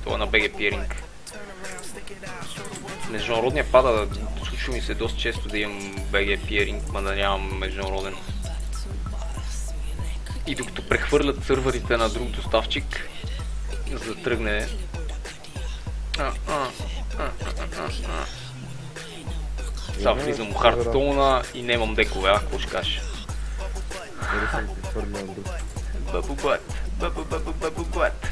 това на BG Peering. Международния пада, случва ми се доста често да имам BG Peering, ма да нямам международен. И докато прехвърлят сървърите на друг доставчик, за да тръгне... Сега влизам в Хардстоуна и нямам декове, какво ще кажеш? Бабубат, бабубат.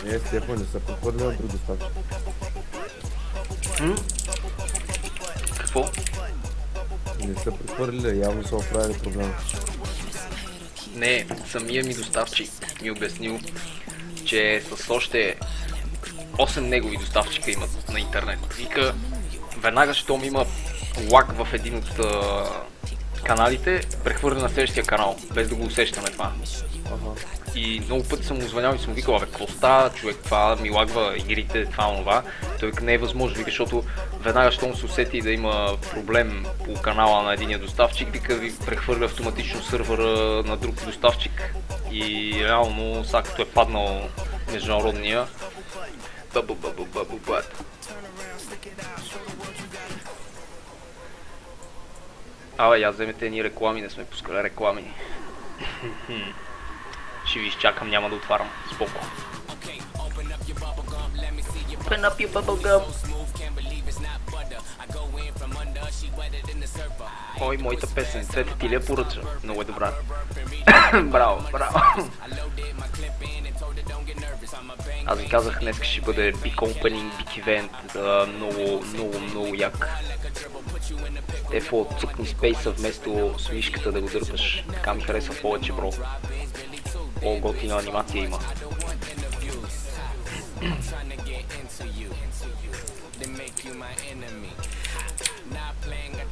Не, Стефан, не са прехвърли на друг доставчик. Какво? Не са прехвърли, явно са оправили проблема. Не, самия ми доставчик ми обяснил, че с още 8 негови доставчика имат на интернет. Вика, веднага щом има лаг в един от каналите, прехвърля на следващия канал, без да го усещаме това. И много пъти съм му звънял и съм викал, какво става, човек, това ми лагва игрите, това, онова. Той вика, не е възможно, вика, защото веднага щом се усети да има проблем по канала на единия доставчик, вика, ви прехвърля автоматично сървъра на друг доставчик. И реално, сега като е паднал международния, Абе, я вземете едни реклами, не сме пускали реклами. Ще ви изчакам, няма да отварям. Споко. Open up your bubblegum. Ой, моята песен, Цвете ти ли я поръча? Много е добра. Браво, браво. Аз ви казах, днес ще бъде big opening, big event, много як. Ефо, цъкни спейса вместо с мишката да го дърпаш. Така ми харесва повече, бро. По-готина анимация има.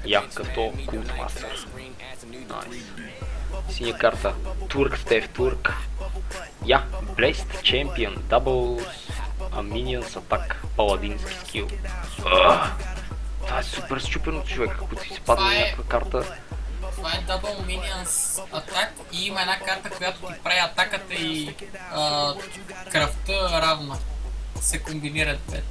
Я, като Cult Master. Найс. Синя карта. Турк, Стеф, Турк. Я, Blessed Champion, Doubles, Minions Attack, паладински скил. Това е супер счупено, човек, ако си се падне на някаква карта. Това е Double Minions Attack и има една карта, която ти прави атаката и кръвта равна. Се комбинират пет.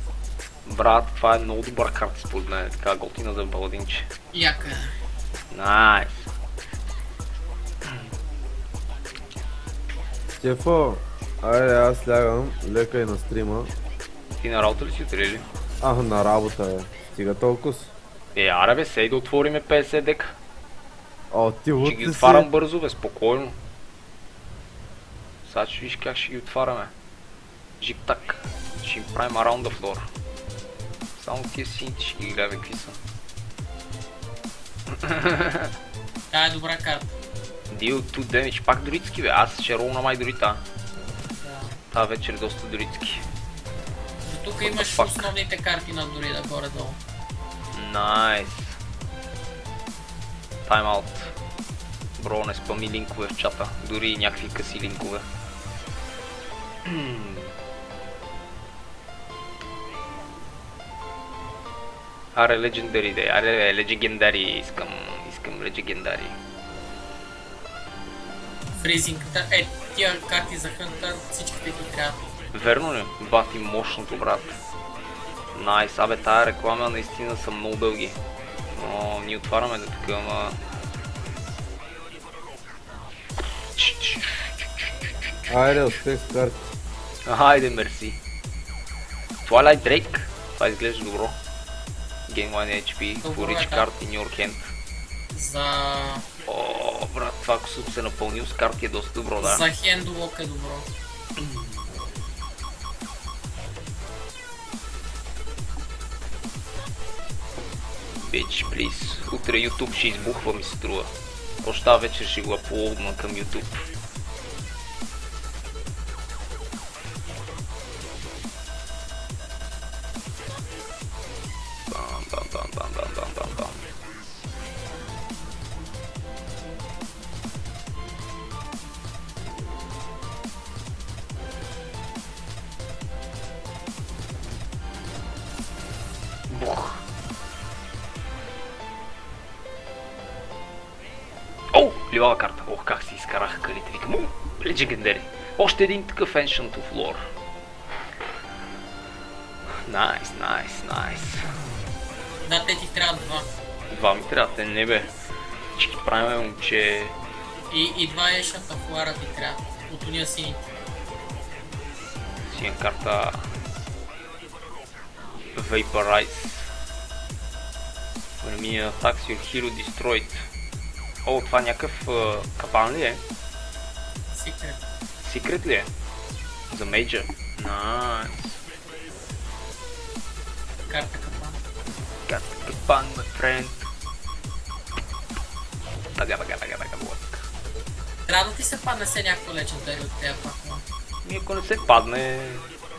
Брат, това е много добър карта според мен, така готина за паладинче. Яка е. Найс. Стефо, айде аз лягам, лека и на стрима. Ти на работа ли си утре ли? На работа е. Стига толкова. Аре бе, сей да отвориме 50 дека. Ти лут Ще ги ли отварям си? бързо бе, спокойно. Сега ще виж как ще ги отваряме. Жик-так. Ще им правим around the floor. Само тия синти ще ги гледаме какви са. Тя е добра карта. Deal 2 damage, пак доритски бе, аз ще ролна май дорита. Да. Та вечер е доста доритски. До тук имаш fuck? основните карти на Дорида горе-долу. Найс. Тайм-аут. Бро, не спами линкове в чата, дори и някакви къси линкове. Аре, Legendary де, аре, Legendary, искам Legendary. Фризинг. Тия карти за Хънтър, всичките ти трябва. Верно ли? Бати мощното, брат. Найс, абе тая реклама наистина са много дълги. Но ние отваряме да тук, ама... Айде, успех с карти. Хайде, мерси. Twilight Drake? Това изглежда добро. Gain 1 HP, Добро for е, each да. card in your hand. За... О, брат, това ако съм се напълнил с карти е доста добро, да. За хендлок е добро. Bitch, please. Утре YouTube ще избухва, ми се струва. Още тази вечер ще го аплоудна към YouTube. Бам. Бух. О, ливава карта. Ох, как си изкараха калите. Викам, Legendary. Още един такъв Ancient of Lore. Найс. Да, те ти трябва два. Два ми трябва, те не бе. Ще ги правим, момче. И два Ancient of Lore ти трябва. От уния сините. Синя карта. Vaporize. Enemy attacks your hero destroyed. О, това някакъв капан ли е? Секрет. Секрет ли е? За мейджа. Найс. Карта капан. Карта капан, my friend. Тага, блок. Трябва да ти се падне се някакво лечентари от тези пака. Ми ако не се падне...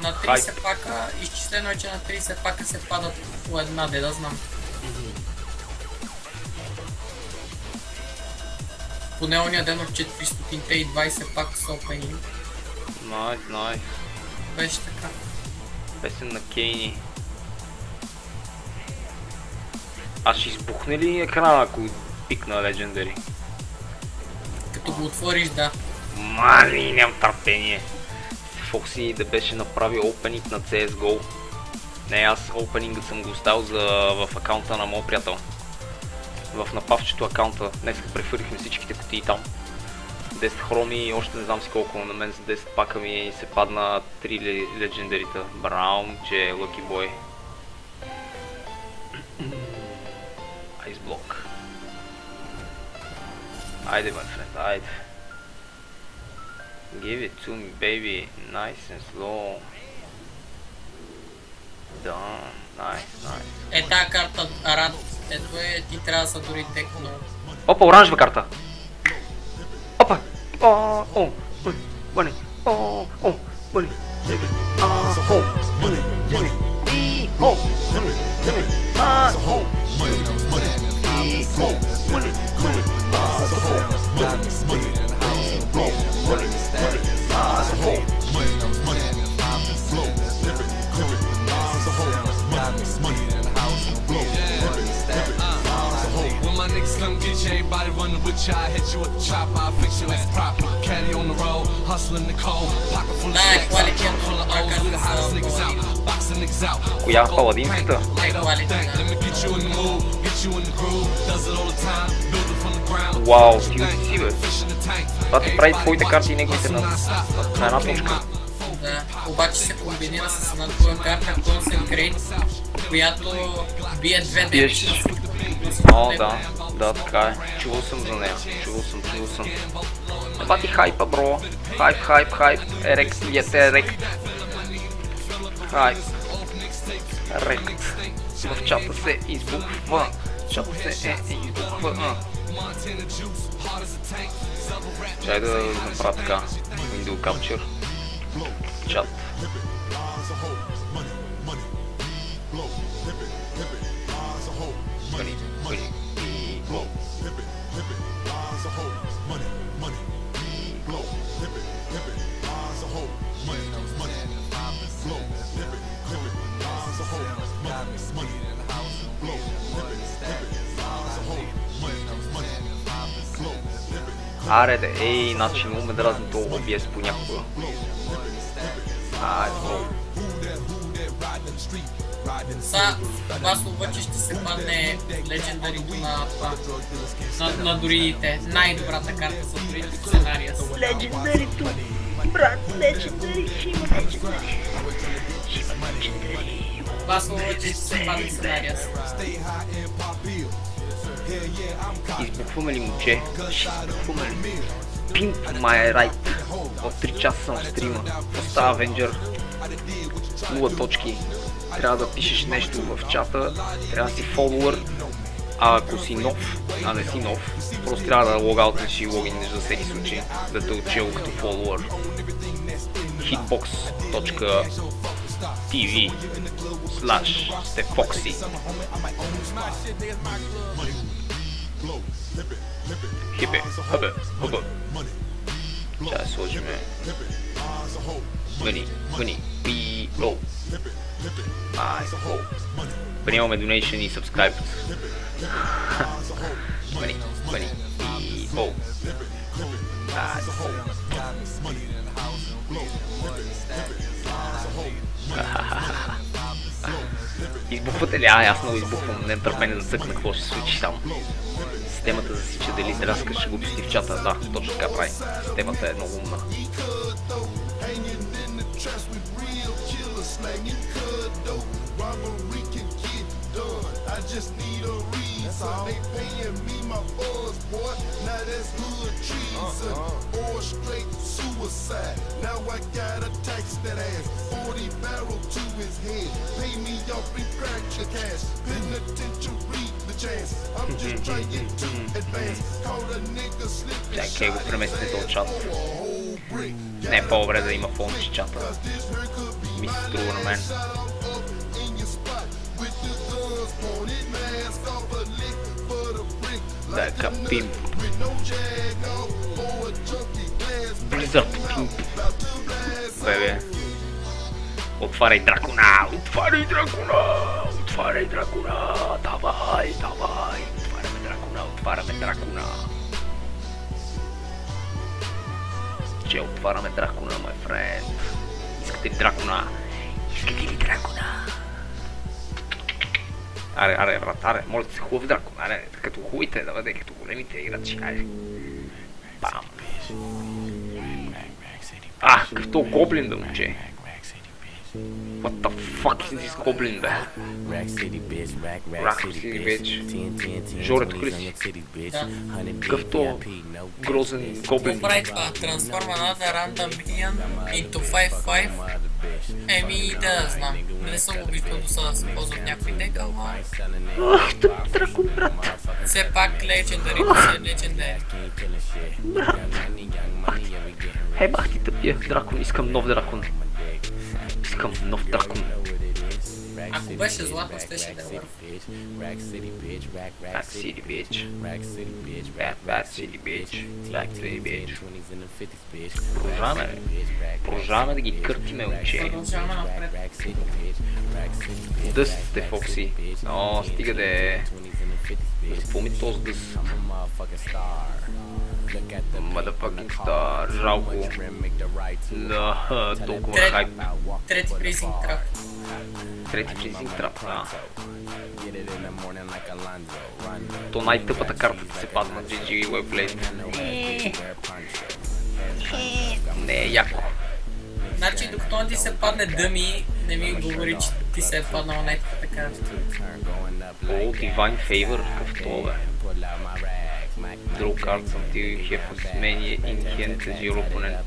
На 30 пака, изчислено е, че на 30 пака се падат по една, да знам. Поне ония ден от 420 пак са опени. Найс. Беше така. Песен на Кейни. Аз ще избухне ли екрана, ако пикна Legendary? Като го отвориш, да. Мали, нямам търпение. Фокси да беше направил опенинг на CSGO. Не, аз опенинга съм го оставил в акаунта на моят приятел. В напавчето акаунта. Днес прехвърлихме всичките кутии там. 10 хроми и още не знам си колко. На мен за 10 пака ми се падна 3 легендарита. Браун, че е Lucky Boy. Ice Block. Айде, my friend, айде. Give it to me, baby. Nice and slow. Done. Nice. Е, тая карта, Арад, ето е, ти трябва да са дори текно. Опа, оранжева карта. Опа. Бъни. Бъни. Come get you, everybody running with you. I hit you with the chop, I'll fix you as proper. Caddy on the road, hustling the cold. Pocket full of sticks, full of O's. We the hottest niggas out, boxing niggas out. Коя паладинката? Let me get you in the mood, get you in the groove. Does it all the time, build it from the ground. Вау, ти си бе. Това ти прави твоите карти и неговите на една точка. Да, обаче се комбинира с една твоя карта Concentrate, която бие две демчи. О, да, така е. Чувал съм за нея. Чувал съм. Еба ти хайпа, бро. Хайп. Ерект, виете ерект. Хайп. Ерект. В чата се избухва. Чай да направя така. Window Capture. Чат. Аре де, ей, значи му ме дразни това OBS понякога. Вас обаче ще се падне Legendary на доридите. Най-добрата карта за доридите в сценария. Legendary-то, брат, Legendary, ще има Legendary. Вас обаче ще се падне сценария. Избухваме ли, момче? Избухваме ли? Pimp my right. От 3 часа съм в стрима. Остава Avenger. 0 точки. Трябва да пишеш нещо в чата. Трябва да си фолуър. А ако си нов, а не си нов, просто трябва да логаутнеш и логинеш за всеки случай. Да те отчел като фолуър. hitbox.tv/stefoxy. Хипе, хъбе. Чай сложиме. Бъни, и лоу. Приемаме donation и subscribe. Бъни, и лоу. Избухвате ли? Аз много избухвам, не търпение да цъкна какво ще се случи там. Системата засича дали драска ще го пусти в чата. Да, точно така прави. Системата е много умна. Чакай го преместите този чат. Не е по-добре да има фон в чата. Ми се струва на мен. Да, капим. Blizzard Pimp. Бебе. Отваряй дракона! Отваряй дракона! Отваряй дракона! Давай, давай! Отваряме дракона! Отваряме дракона! Че отваряме дракона, my friend! Искате ли дракона? Искате ли дракона? Аре, брат, аре, може да се хубав дракон, аре, като хубавите, да бъде, като големите играчи, аре. Бам! Какъв то гоблин да момче? What the fuck is this goblin, бе? Rack City, bitch. Жоре, тук ли си? Какъв то грозен гоблин? Какво прави това? Трансформа another random being into 5-5? Еми, да знам. Не съм обичал до сега да се ползват някой дека, ама... Дракон, брат. Все пак Legendary, си е Legendary. Хей, бах ти тъпия дракон, искам нов дракон. Искам нов дракон. Ако беше златно, щеше да върв. Rack City, bitch. Bad City, bitch. Rack City, bitch. Продължаваме да ги къртиме, момче. Продължаваме напред. Дъст сте, Фокси. О, стига да е. Запомни този дъст. Motherfucking star, жалко. Да, толкова хайп. Трети призинг трап. Трети призинг трап, да. То най-тъпата карта да се падна на GG Webplay. Не е яко. Значи докато ти се падне дъми, не ми говори, че ти се е паднал най-тъпата карта. О, Divine Favor, какъв това бе. Draw cards until you have as many in hand as your opponent.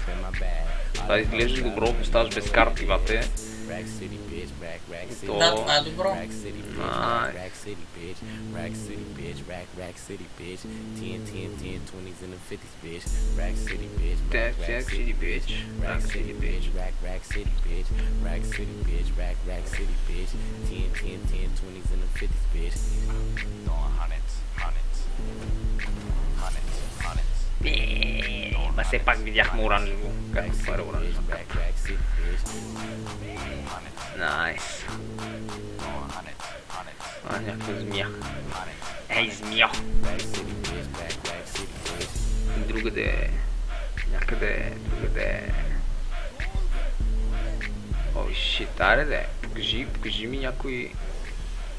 Това изглежда добро, ако ставаш без карти, бате. Да, това е добро. Ма все пак видяхме оранжево, както това е оранжево. Найс. Някаква змия. Ей, змия! Другаде. Някъде. Ой, шит, аре де. Покажи ми някой...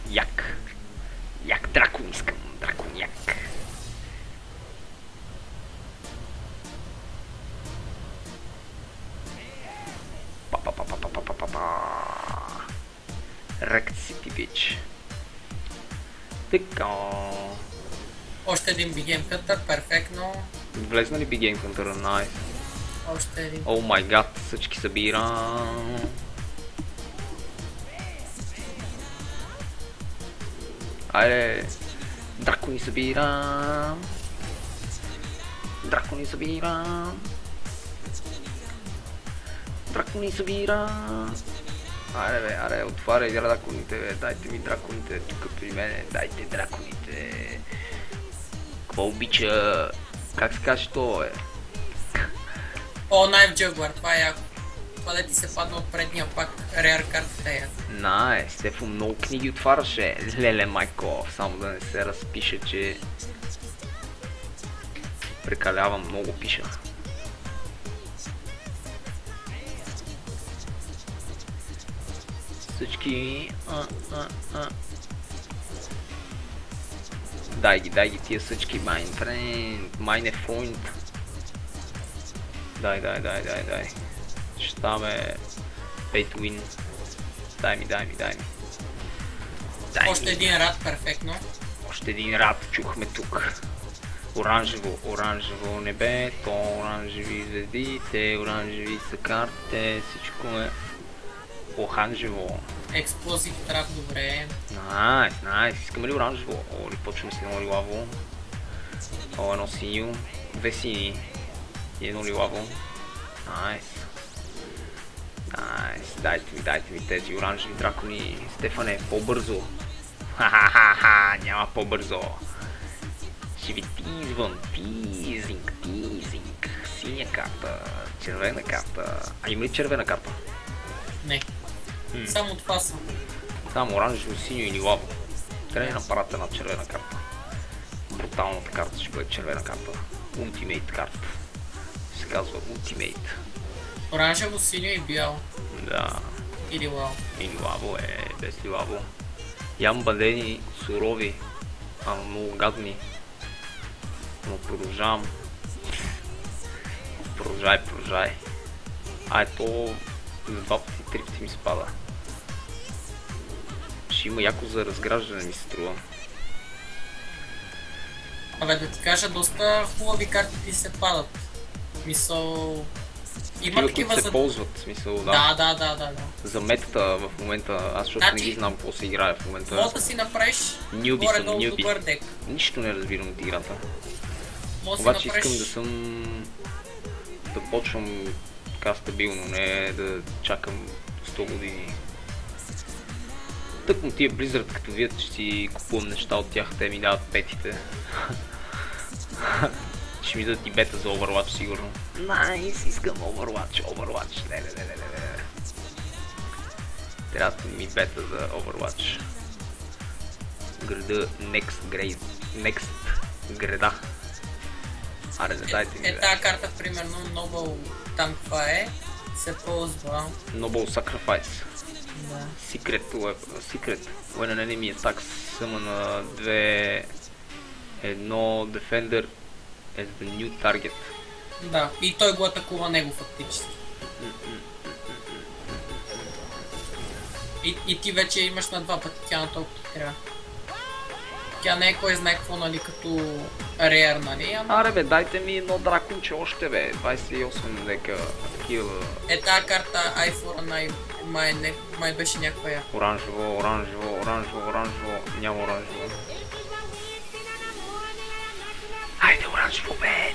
Як. Як дракон искам. Дракон як. Rack City, bitch. Така. Още един Big Game Hunter, перфектно. Влезна ли Big Game Hunter? Найс. Още един. О май гад, всички събирам. Айде. Дракони събирам. Дракони събирам. Аре, отваряй драконите, бе. Дайте ми драконите тук при мене. Дайте драконите. Какво обича? Как се каже то, бе? О, Knife Juggler, това е яко. Това да ти се падна от предния пак, Rare картата е. Найс, Стефо много книги отваряше. Леле, майко, само да не се разпише, че... Прекалявам, много пиша. съчки. Дай ги тия съчки, майн френд, майне фройнд. Дай. Ще ставаме pay to win. Дай ми. Още един рад, перфектно. Още един рад чухме тук. Оранжево небето, оранжеви звездите, оранжеви са картите, всичко е оранжево. Експлозив трак, добре. Найс. Искаме ли оранжево? Или почваме с едно лилаво. Едно синьо, две сини и едно лилаво. Найс. Дайте ми тези оранжеви дракони. Стефане, по-бързо. Ха-ха-ха, няма по-бързо. Ще ви тизвам, тизинг. Синя карта, червена карта. А има ли червена карта? Не. Само това са. Само оранжево, синьо или лаво. Трябва да направят една червена карта. Бруталната карта ще бъде червена карта. Ultimate карта. Се казва Ultimate. Оранжево, синьо и бяло. Да. Или лаво. Или лаво без лаво. Ям бадени, сурови, ама много гадни. Но продължавам. Продължай. Ето за 2 пъти, 3 пъти ми спада. Ще има яко за разграждане, ми се струва. Абе, да ти кажа, доста хубави карти ти се падат. Мисъл... Има такива се ползват, смисъл, да. За метата в момента, аз защото не ги знам какво се играе в момента. Може да си направиш горе-долу добър дек. Нищо не разбирам от играта. Обаче искам да почвам така стабилно, не да чакам 100 години. Тъкмо тия Blizzard, като видят, че си купувам неща от тях, те ми дават петите. Ще ми дадат и бета за Overwatch, сигурно. Найс, искам Overwatch. Не. Трябва да ми бета за Overwatch. Града Next града. Аре, дайте ми. Тази карта, примерно, Noble, там това е, се ползва. Noble Sacrifice. Да. Secret. When an enemy attacks summon едно Defender as the new target. Да, и той го атакува него фактически. И ти вече имаш на 2 пъти тя на толкова ти трябва. Тя не е кой знае какво, нали, като реар, нали? Аре бе, дайте ми едно драконче още бе, 28 лека такива. Тази карта iPhone май беше някаква я. Оранжево, няма оранжево. Айде оранжево бе,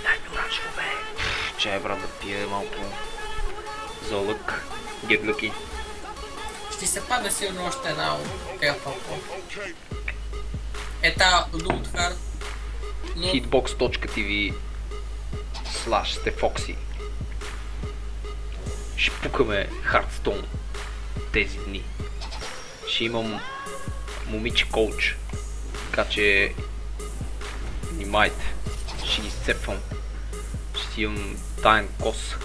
Чай брат да пие малко за лък, get lucky. Ще се падне сигурно още една от тези папа. Ета Loot Hard. Hitbox.tv/stefoxy. Ще пукаме Hearthstone тези дни. Ще имам момиче коуч, така че внимайте, ще ги изцепвам. Ще имам таен кос.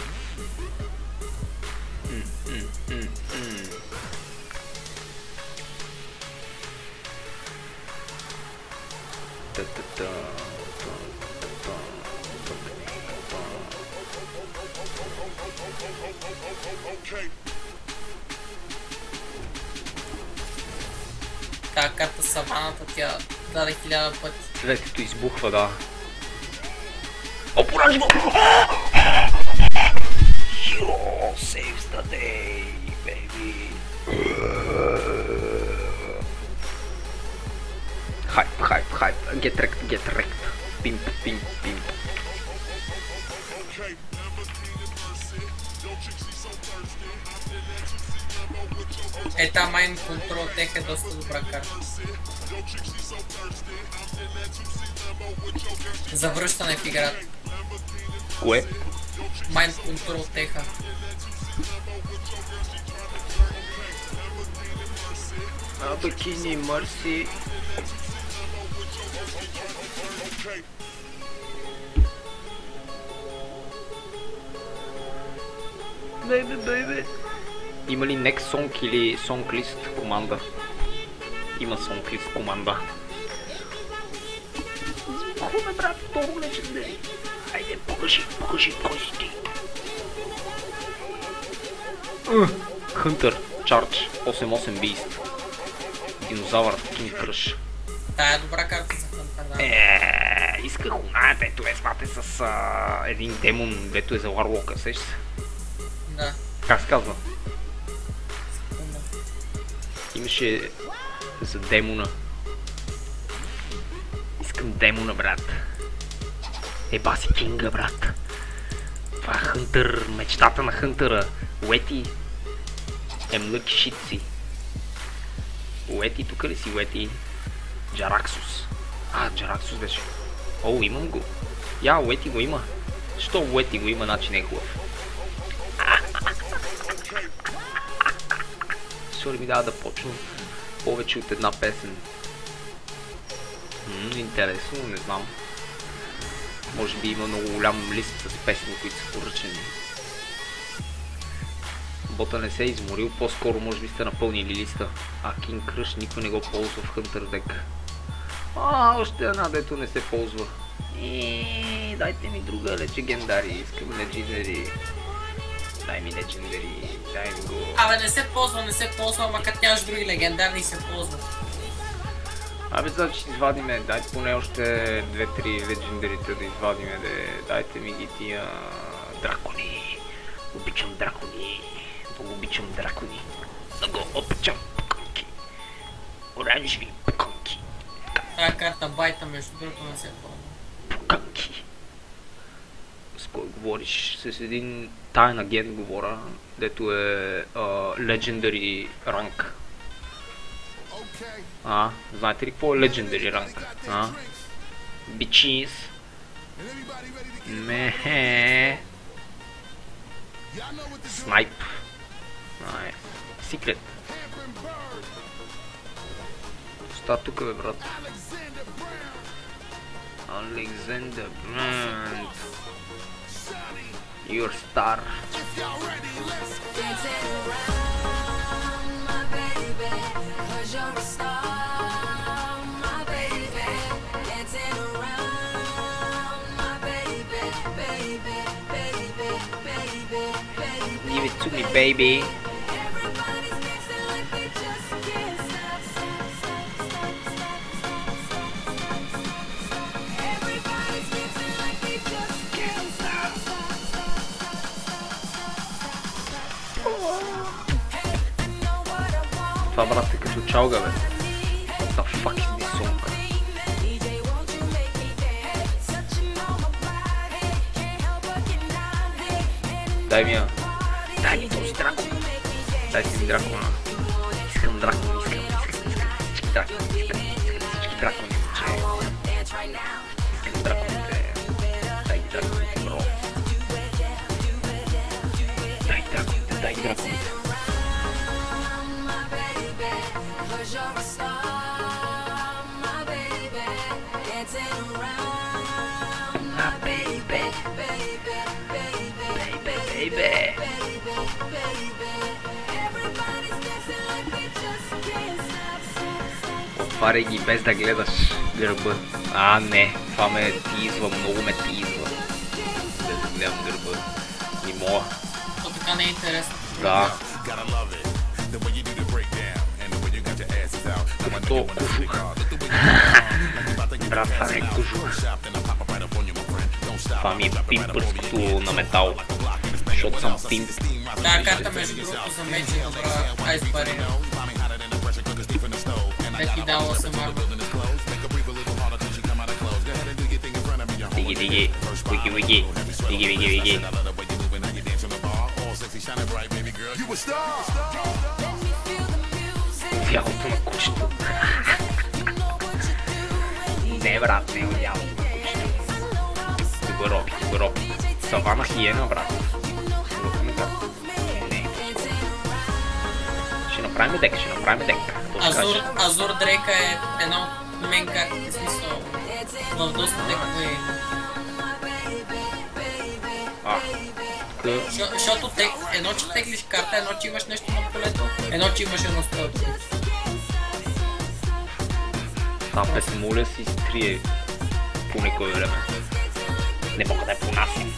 Та карта саваната тя даде 1000 пъти. Цветето избухва, да. О, поражимо! Hero saves the day, baby. Hype. Get wrecked. Pimp. Ета Mind Control Tech е доста добра карта. За връщане в играта. Кое? Mind Control Tech. Абакини, Марси. Baby. Има ли next song или song list команда? Има song list команда. Хубаво, брат, много легендари. Айде, покажи кой си ти. Хънтър, Чардж, 8-8 Beast. Динозавър, Кинг Кръш. Тая е добра карта за Хънтър, да. Исках она, дето е смате с един демон, дето е за Варлока, сеща се? Да. Как се казва? Секунда. Имаше за демона. Искам демона, брат. Баси Кинга, брат. Това е Хънтър, мечтата на Хънтъра. Уети. Емлъки шитци. Уети, тук ли си Уети? Джараксус. Джараксус беше. О, имам го. Уети го има. Що Уети го има, значи не е хубав. Защо ли ми дава да почвам повече от една песен? Интересно, не знам. Може би има много голям лист с песни, които са поръчени. Бота не се е изморил, по-скоро може би сте напълнили листа. Кинг Кръш никой не го ползва в Хънтър дек. Още една, дето не се ползва. Дайте ми друга легендари, искам легендари. Дай ми легендари, дай ми го. Не се ползва, ама като нямаш други легендарни се ползва. Значи ще извадиме, дайте поне още 2-3 легендарите да извадиме, дайте ми ги тия дракони. Обичам дракони, много обичам дракони. Много обичам пуканки. Оранжеви пуканки. Тая карта байта между другото не се ползва. Пуканки. С кой говориш? С един таен агент говоря, дето е Legendary ранг. Знаете ли какво е Legendary ранг? Бичис. Мехе. Снайп. Секрет. Оста тук, бе, брат. Александър Бранд. Your star. Give it to me, baby. Това, брат, е като чалга, бе. What the fuck is this song? Дай ми този дракон. Дайте ми дракона. Искам дракон, искам всички дракони, всички дракони, Искам драконите. Дай драконите, бро. Дай драконите. Отваряй ги без да гледаш гърба. Не, това ме тизва, много ме тизва. Без да гледам гърба. Не мога. То така не е интересно. Да. Като кожух. Брат, това не е кожух. Това ми е пимпърското на метал. Защото съм пимп. Тая карта между другото за меч е добра айс бариера. Бе ти дала съм арма. Диги. Виги. Дялото на кучето. Не, брат, не е дялото на кучето. Добро. Савана хиена, брат. Ще направим дек. Азур Дрейка е една от мен картите, смисъл в доста декове. иска. Защото едно, че теглиш карта, едно, че имаш нещо на полето, едно, че имаш едно стрелото. Тази песен моля си изтрие по некое време. Не мога да я понасям.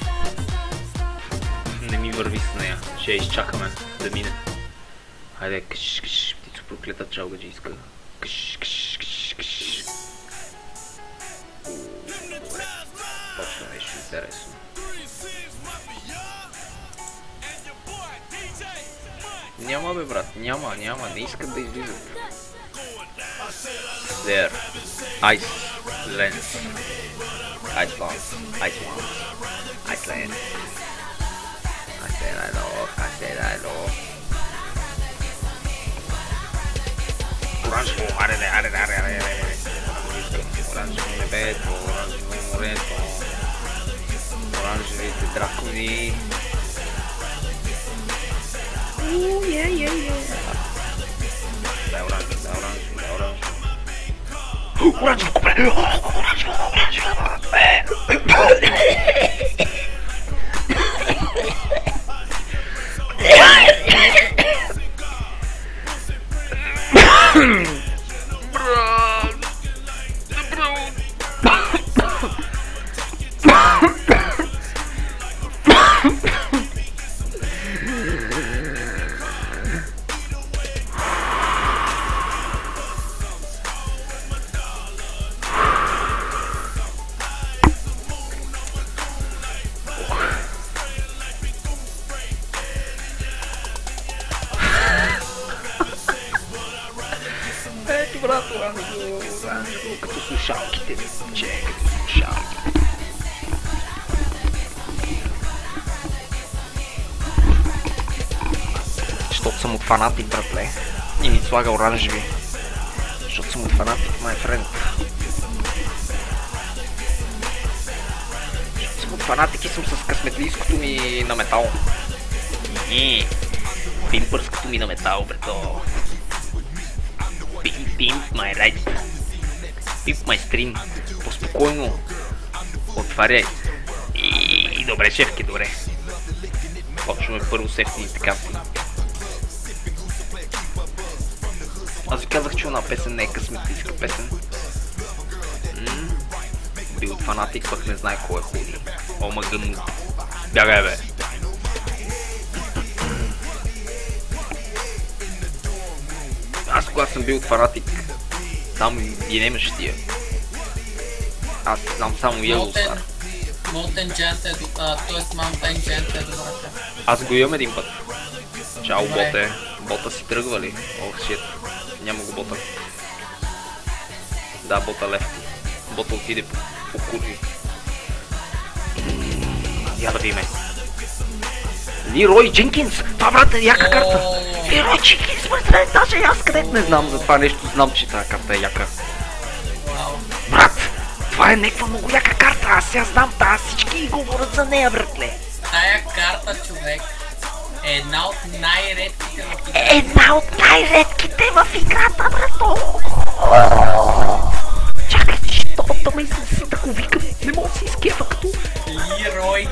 Не ми върви с нея. Ще я изчакаме да мине. Хайде, кш, кш, птицо проклета чалгаджийска. Кш, кш, кш, кш. Почна нещо интересно. Няма бе брат, няма, не искат да излизат. There. Ice. Land. Iceland. Iceland. Iceland. I said I know. Orange, аре. Оранжево небето, оранжево морето, оранжевите дракони. Дай оранжево. Оранжево, купре! Ето брат, оранжево, като слушалките, като слушалки. Защото съм от фанатик, братле, и ми слага оранжеви. Защото съм от фанатик, my friend. Защото съм от фанатик и съм с късметлийското ми на метал. Пимпърското ми на метал, брето. Pimp my right. Pimp my stream. По-спокойно. Отваряй. И добре, шефки, добре. Почваме първо с ефтините карти. Аз ви казах, че една песен не е късметлийска песен. Бил от фанатик, пък не знае кой е худи. О, мъгън. Бягай, бе. Аз когато съм бил от фанатик, там ги немаше тия. Аз знам само Yellow Star. Mountain Giant е т.е. Mountain Giant е добрата. Аз го имам един път. Чао, боте. Бота си тръгва ли? Ох, шит. Няма го бота. Да, бота лефти. Бота отиде по курви. Я да видиме. Лирой Дженкинс! Това, брат, е яка карта! Лирой Дженкинс, брат, даже аз където не знам за това нещо, знам, че тази карта е яка. Брат, това е някаква много яка карта, аз сега знам, всички говорят за нея, братле. Тая карта, човек, е една от най-редките в играта. Една от най-редките в играта, брато! Чакай, защото ме да го викам, не мога да си изкефа като... Лирой,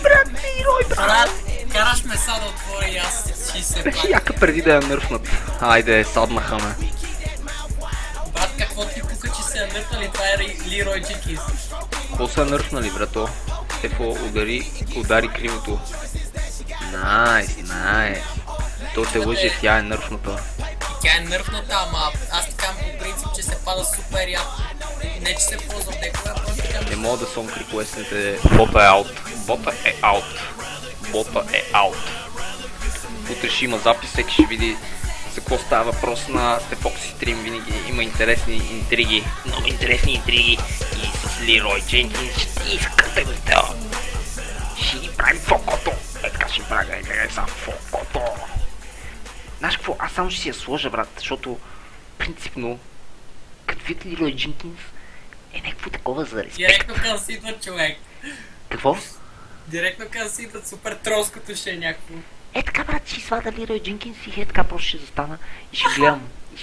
брат! брат, караш ме са да отворя и аз ще се Беше плача. яка преди да я нърфнат. Айде, саднаха ме. Брат, какво ти пука, че се е нърфнали, това е Лирой Дженкинс. Какво са нърфнали, брато? Стефо удари кривото. Найс. То те лъже, тя е нърфната. Тя е нърфната, ама аз така по принцип, че се пада супер яко. Не, че се ползва в декове, а просто така... Не мога да съм реквестните. Бота е аут. Утре ще има запис, всеки ще види за какво става въпрос на Стефокси стрим. Винаги има интересни интриги. Много интересни интриги. И с Лирой Дженкинс ще искате го да. Ще ни правим фокото. Така ще правим за фокото. Знаеш какво? Аз само ще си я сложа, брат, защото принципно като вид Лирой Дженкинс е някакво такова за респект. Директно към сидват, човек. Какво? Директно към сидват, супер тролското ще е някакво. Е така, брат, ще извада Лирой Дженкинс и така просто ще застана и ще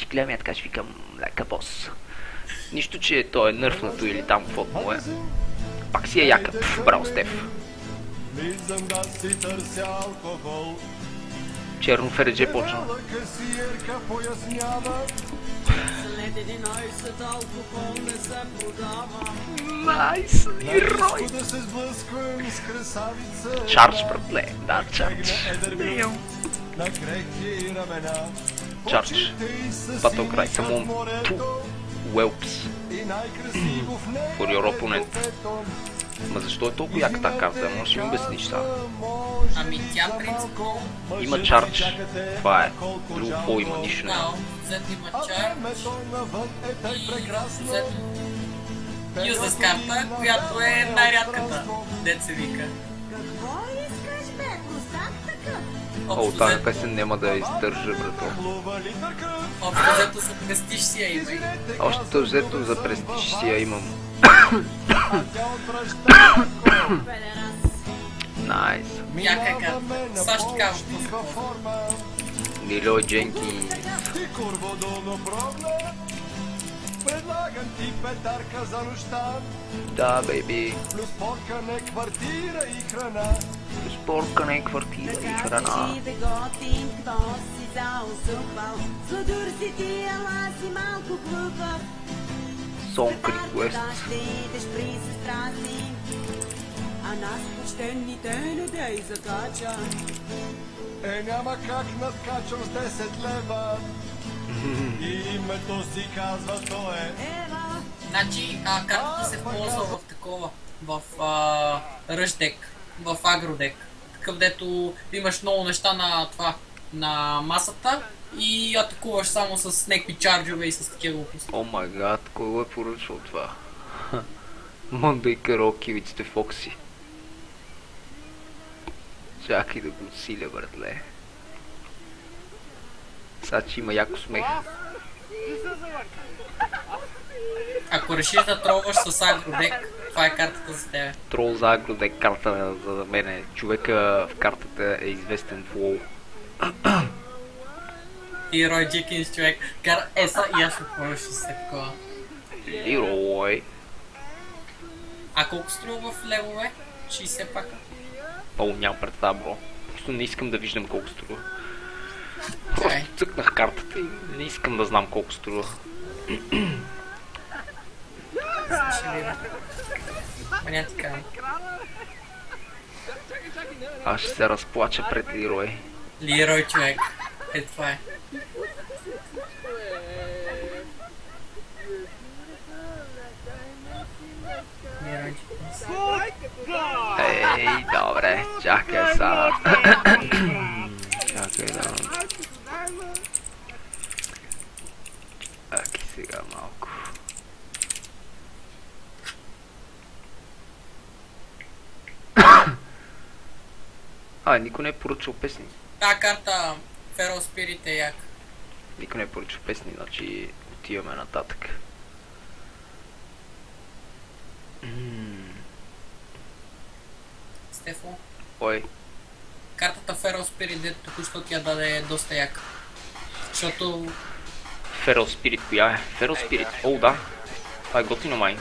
гледам и така ще викам лека бос. Нищо, че той е нърфнато или там каквото му е. Пак си е яка. Браво, Стеф. Влизам да си търся алкохол. Черно Фередже почна. Касиерка пояснява. След 11 алкохол не се продава. Найс, Лирой! Да се сблъсквам с красавица. Чардж, братле. Да, чардж. На крехки рамена. Чардж. Battle Cry, someone two whelps for your opponent. Ма защо е толкова яка тази карта? Може да ми обясниш сега? Ами тя принципно... Има чардж. Това е. Друго какво има? Нищо няма. Да, Z има чардж. И Z юзас карта, която е най-рядката. Дет се вика. Какво искаш, бе? Косак така? О, тази песен няма да издържа, брато. Общо взето за престиж си я има. Още взето за престиж си я имам. Найс. Яка е карта. Сега ще кажа какво. Лилой Дженкинс. Предлагам ти петарка за нощта. Да, бейби. Плюс поркане, квартира и храна. Споркане, квартира и храна. Си да готин, кто си заосупал. Сладур си ти, ела си малко глупав. Сонг реквест. Ще идеш при сестра си. А нас почтените не дей закача. Няма как надкачам с 10 лева. И името си казва, то е. Ева, Значи, картата се ползва в такова, в ръждек, в агродек. Такъв, дето имаш много неща на това, на масата и атакуваш само с някакви чарджове и с такива глупости. О май гад, кой го е поръчал това? Монday Караоке with the Foxy. Чакай да го усиля, братле. Сега, че има яко смех. Ако решиш да тролваш с агродек, това е картата за тебе. Трол за агродек карта за мене. Човека в картата е известен в WoW. И Рой Джекинс, човек. И аз ще поръши се такова. Лирой. А колко струва в левове? 60 пака. О, нямам представа, бро. Просто не искам да виждам колко струва. Чай. Просто цъкнах картата и не искам да знам колко струва. Маня ти казвам. Аз ще се разплача пред Лирой. Лирой, човек. Е, това е. Лирой Джекинс. Ей, добре, чакай сега. Чакай да... Аки сега малко. Никой не е поръчал песни. Та карта Feral Spirit е як. Никой не е поръчал песни, значи отиваме нататък. Стефо. Ой, Картата Feral Spirit, дето току-що ти я даде, е доста яка. Защото... Feral Spirit, коя е? Feral Spirit, о да. Това е готино май.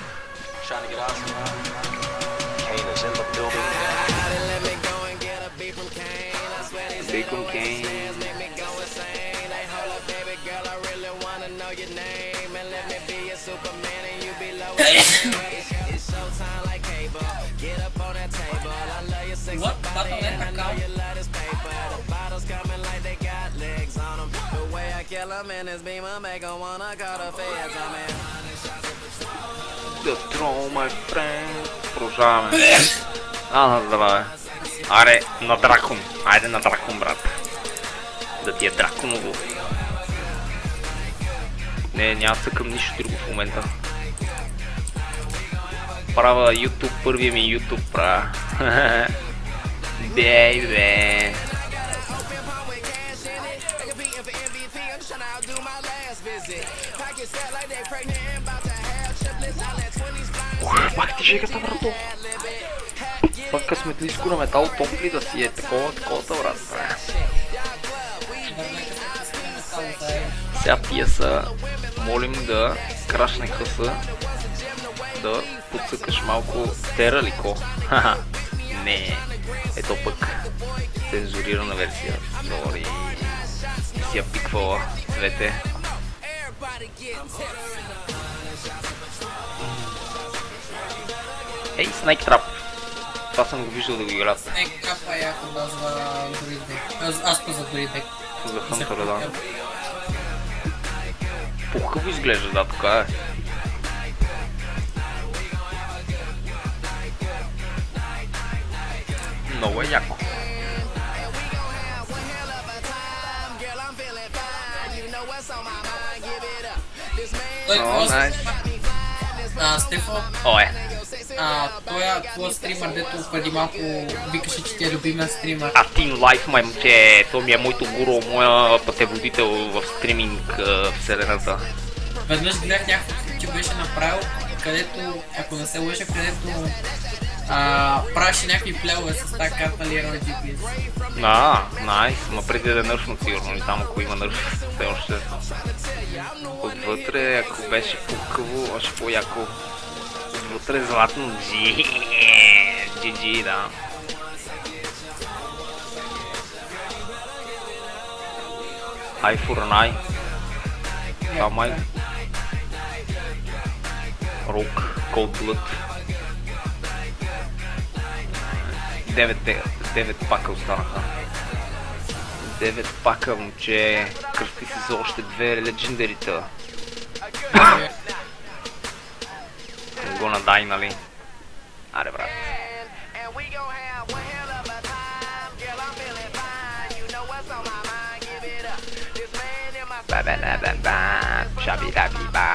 Bacon Kane. What? Battle net account? The Throne, my friend. Продължаваме. Здраве. Аре, на дракон. Айде на дракон, брат. Да ти е драконово. Не, няма цъкам нищо друго в момента. Правя YouTube, първия ми YouTube правя. Бейбе. Пак ти жегата, брато. Пак късмето иско на метал топ ли да си е такова, брат. Сега тия са, молим да крашне къса, да подсъкаш малко тералико. Хаха, не. Ето пък цензурирана версия. Сори. Си я пиквала цвете. Ей, Snake Trap. Това съм го виждал да го играят. Snake Trap е яко да за дори дек. Аз за дори дек. За Хънтъра, да. По-хубаво изглежда, да, тук е. Много е яко. Той Стефо, той стример, дето преди малко викаше, че ти е любимия стример. Team Life, момче, то ми е моето гуру, моя пътеводител в стриминг вселената. Веднъж гледах някакво, че беше направил, където, ако не се лъжа, където правеше някакви плевове с тази карта Leroy GPS. Найс, ма преди да е нърфнат сигурно, и там ако има нърф, все още. Отвътре, ако беше пукаво, още по-яко. Отвътре златно, GG, да. Eye for an eye. Това май. Rogue, Cold Blood. 9 пака останаха. 9 пака, момче. Кръсти си за още 2 легендарита. Го надай, нали? Аре, брат. Shabi-dabi-ba.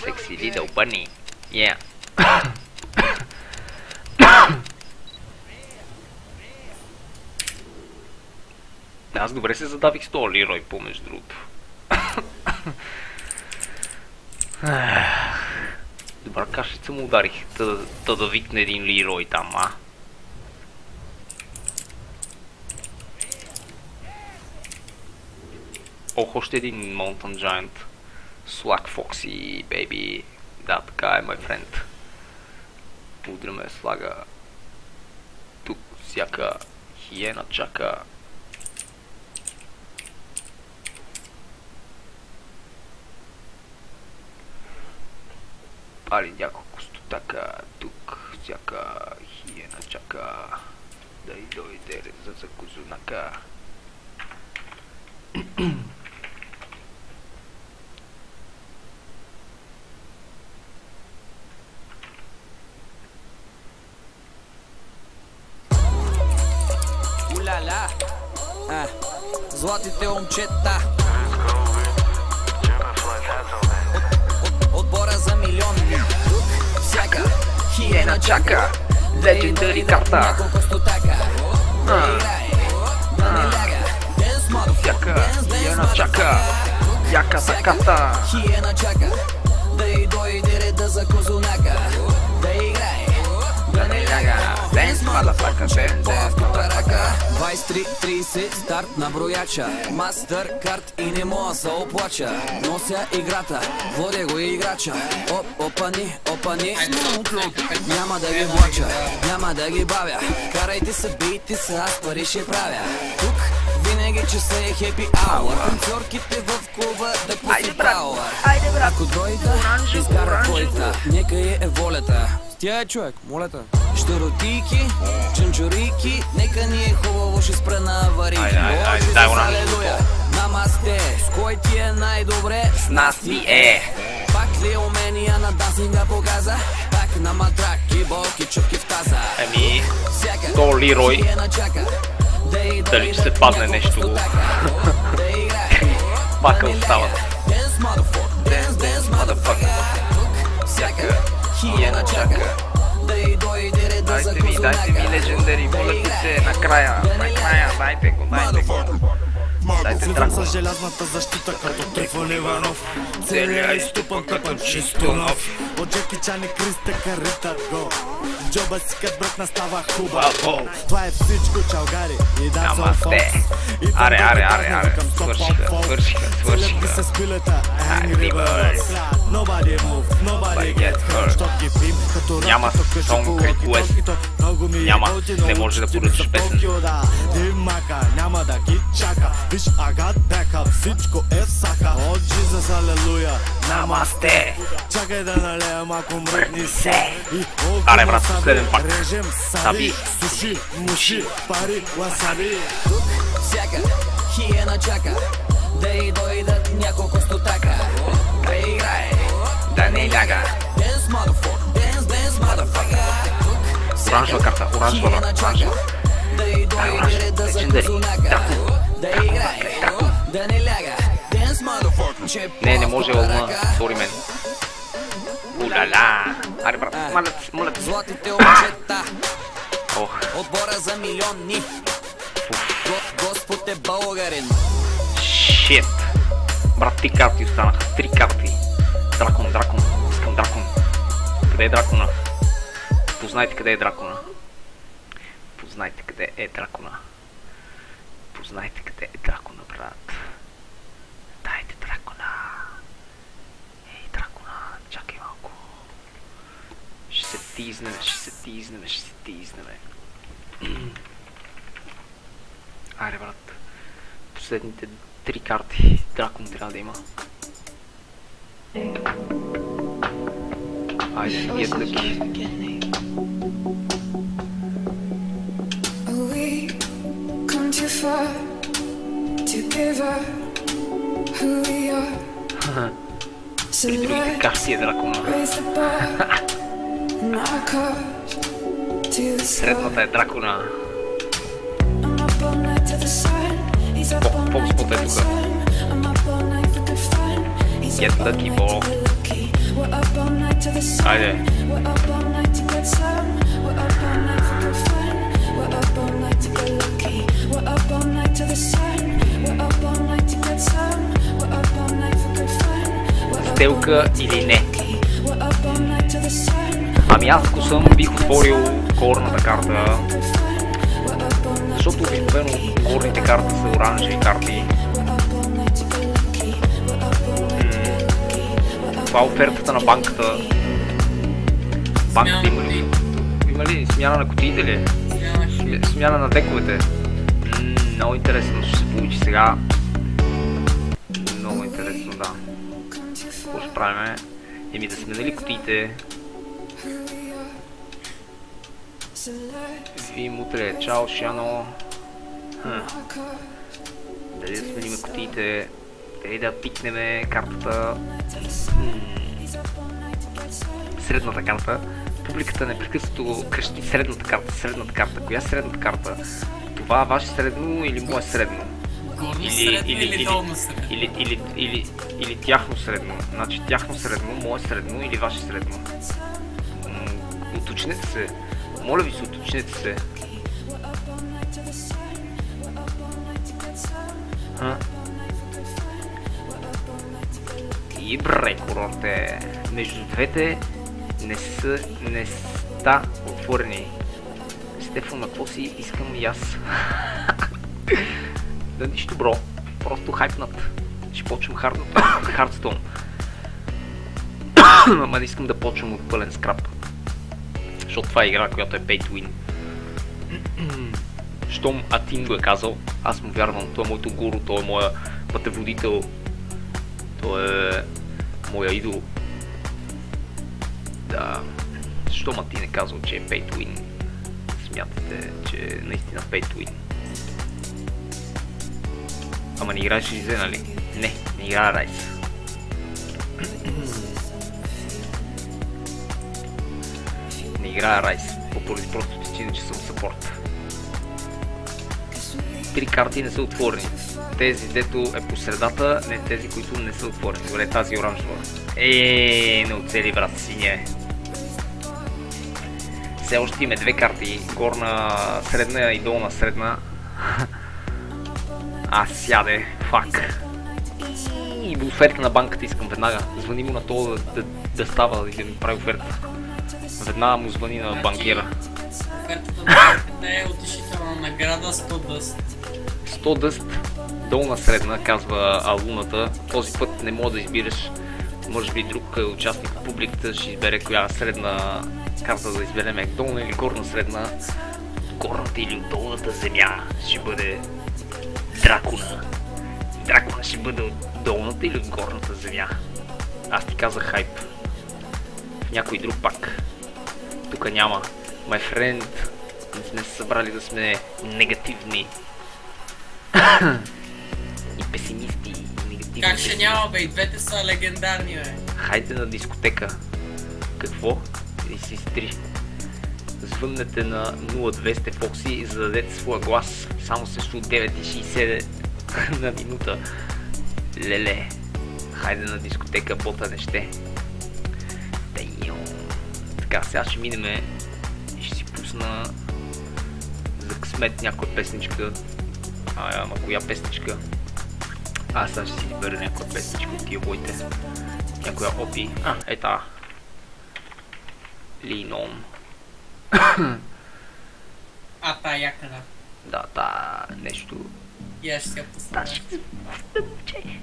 Sexy little bunny. Yeah. Аз добре се задавих с този Leroy, помежду другото. Добра кашица му ударих, да викне един Leroy там, а? Ох, още един Mountain Giant. Slack Foxy, baby. Да, така е, my friend. Удряме слага. Тук всяка хиена чака. Пали няколко стотака. Тук всяка хиена чака. Да и дойде за козунака. Уляля, златите момчета. Отбора за милиони. Всяка хиена чака. Legendary карта. Няколко стотака. Всяка хиена чака. Яката карта. Хиена чака. Да и дойде реда за козунака. Да играе. Да не ляга. Денс, мадafaka, денс, ръка. 23-30 старт на брояча. Мастеркард и не мога се оплача. Нося играта, водя го играча. Опани. Няма да ги влача, няма да ги бавя. Карайте се, бийте се, аз пари ще правя. Тук винаги че се е хепи ауър. Танцорките в клуба да пусти пауър. Ако дойда, изкара твоята. Нека е волята. Тя е човек, моля те. Щуротики, чунчурики, нека ни е хубаво, ще спра на аварийки. Айде, дай го на алелуя. Намасте, с кой ти е най-добре? С нас ти е. Пак ли умения на дансинга показа? Пак на матраки, болки, чупки в таза. То Leroy. Дали ще се падне нещо. Пака остават. Dance, motherfucker. Всяка хиена чака. Дайте ми легендари, моля ви се, накрая, дайте го. Дайте Следвам дракона. с желязната защита като Трифон Иванов. Целия изтупан като чисто нов. От Джеки Чан и Крис Тъкър ритат го. Джоба си кът бръкна става хубаво. Това е всичко, чалгари и да съм Намасте. Аре. Свършиха. С пилета Angry Birds. Nobody move, nobody get hurt. Що ги пим като Няма song request. Няма, не може да поръчаш песен. Димака, няма да ги чака. Виж, ага, бекъп, всичко е в сака. О, Джизъс, алелуя, Намасте. чакай да налея малко мръдни се. Аре, брат, последен пак. Режем саби, суши, муши, пари, васаби. Тук всяка хиена чака да й дойдат няколко стотака. Да играе, Да не ляга. dance motherfucker, dance motherfucker. Оранжева карта, оранжева. Да й дойде да закусунака. Да играе, да не ляга, dance motherfucker. Не може луна, сори мен. Улала. Аре, брат, моля те. Златите момчета, Ох, отбора за милиони. Господ е българин. шит. Брат, 3 карти останаха. 3 карти. Дракон. Искам дракон. Къде е дракона? Познайте къде е дракона. Познайте къде е дракона, брат. Дайте дракона. Ей, дракона, чакай малко. Ще се тизнеме. Айде, брат. Последните 3 карти. Дракон трябва да има. Айде, get lucky. We come too far to give up who we are. So При другите карти е дракона. raise the bar, knock hard to the Средната е дракона. I'm up all night to the sun. He's up all night to get sun. I'm up all night for good fun. He's Get up all lucky, night bro. to get lucky. We're up all night to the sun. Айде. We're up all night to get sun. We're up all night for good fun. We're up all night to get lucky. We're up all night to the sun. We're up all night to get sun. We're up all night for good fun. We're up all Сделка night to или get не? lucky. We're up all night to the sun. Ами аз ако съм, бих отворил горната карта, защото обикновено горните карти са оранжеви карти. Това е офертата на банката. Банката има ли смяна на кутиите ли? Смяна на дековете. Много интересно ще се получи сега. Много интересно, да. Какво ще правим? Еми да сменили кутиите. Видим утре. Чао, Шано. Дали да сменим кутиите. Дали да пикнем картата. Средната карта. Публиката непрекъснато крещи средната карта. Коя средната карта? Това ваше средно или мое средно? Или тяхно средно. Значи тяхно средно, мое средно или ваше средно. Уточнете се. Моля ви се, уточнете се. И бре, курорте. Между двете не ста отворени. Стефан, на какво си искам и аз? Да, нищо, бро. Просто хайпнат. Ще почвам Хардстоун. Ама не искам да почвам от пълен скрап. Защото това е игра, която е pay to win. Щом Атин го е казал, аз му вярвам. Той е моето гуру, той е моя пътеводител. Той е моя идол. Да. Щом Атин е казал, че е pay to win, смятате, че е наистина pay to win. Ама не играеш Ризе, нали? Не играя Райс. Не играя Райс. Поради просто причина, че съм съпорт. 3 карти не са отворени. Тези, дето е по средата, не тези, които не са отворени. Добре, тази оранжева. Не оцели, брат, синя е. Все още имаме 2 карти. Горна средна и долна средна. Сяде, фак. И оферта на банката искам веднага. Звъни му на това да става и да ми прави оферта. Веднага му звъни на банкера. Офертата на банката е утешителна награда 100 дъст. 100 дъст, долна средна, казва Алуната. Този път не мога да избираш. Може би друг участник в публиката ще избере коя средна карта да изберем. Долна или горна средна. Горната или долната земя ще бъде дракона. Дракона ще бъде от долната или от горната земя. Аз ти казах хайп. В някой друг пак. Тук няма. My friend. Не сме се събрали да сме негативни. И песимисти. И негативни. Как ще няма, бе? И двете са легендарни, бе. Хайде на дискотека. Какво? И си стри. Звъннете на 0200 Фокси и зададете своя глас. Само срещу 9,60 на минута. Леле. Хайде на дискотека, бота не ще. Така, сега ще минеме и ще си пусна за късмет някоя песничка. На коя песничка? Сега ще си избера някоя песничка от тия бойте. Някоя опи. Ета. Линон. Та яка, да. Да, нещо. И аз ще се пусна.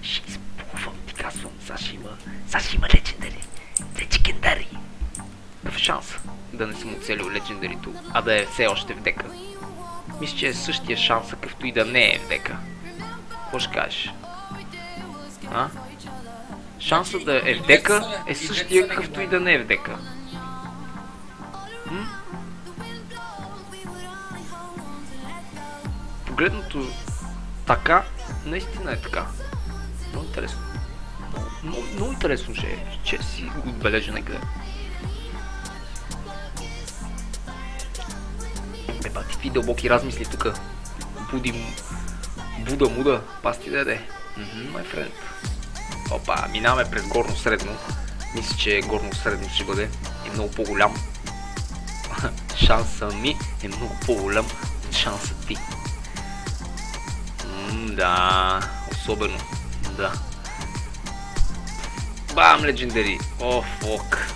Ще изпълвам, ти казвам. Сега ще има легендари. Какъв шанс да не съм оцелил легендарито, а да е все още в дека? Мисля, че е същия шанс, какъвто и да не е в дека. Какво ще кажеш? Шансът да е в дека е същия, какъвто и да не е в дека. Погледнато така, наистина е така. Много интересно. Много интересно ще е. Че си го отбележа някъде. Какви дълбоки размисли тука. Буда муда. Пасти даде. My friend. Опа, минаваме през горно средно. Мисля, че горно средно ще бъде. Е много по-голям. Шансът ми е много по-голям от шансът ти. Да, особено. Да. Бам, легендари. Фок.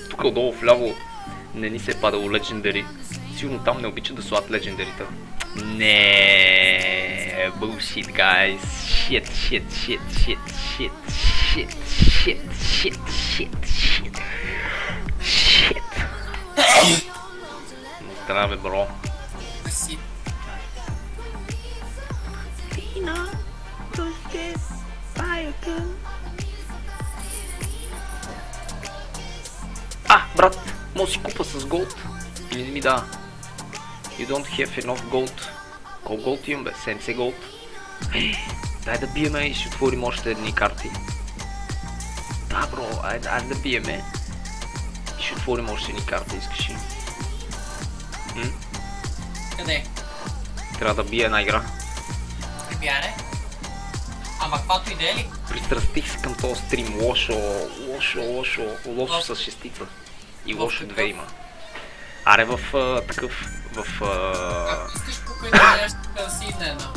Тук отдолу вляво не ни се е падало легендари. Сигурно там не обичат да слагат легендарите. Не, bullshit, guys. Shit. Здраве, бро. Брат, може си купа с голд. Или не ми дава. You don't have enough gold. Колко голд имам, бе? 70 голд. Дай да биеме и ще отворим още едни карти. Да, бро, айде да биеме. И ще отворим още едни карти, искаш ли? Къде? Трябва да бия една игра. Бяре? Ама каквато идея ли? Пристрастих се към този стрим. Лошо с шестица. И лошо 2 има. Аре в такъв... Ако искаш покрай да нещо да си изна една.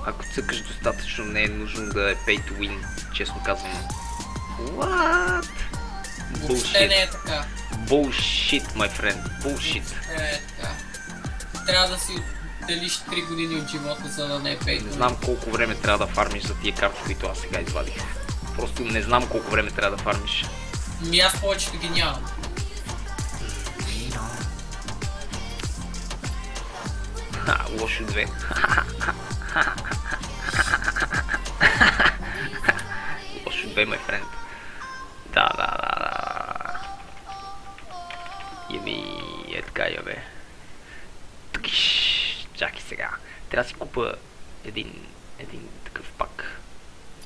Ако цъкаш достатъчно, не е нужно да е pay to win, честно казвам. What? Въобще не е така. Bullshit, my friend. Bullshit. Не е така. Трябва да си отделиш 3 години от живота, за да не е pay to win. Не знам колко време трябва да фармиш за тия карти, които аз сега извадих. Просто не знам колко време трябва да фармиш. Аз повечето ги нямам. Лошо 2. Лошо 2, my friend. Да. Е така, бе. Чакай сега. Трябва да си купа един такъв пак.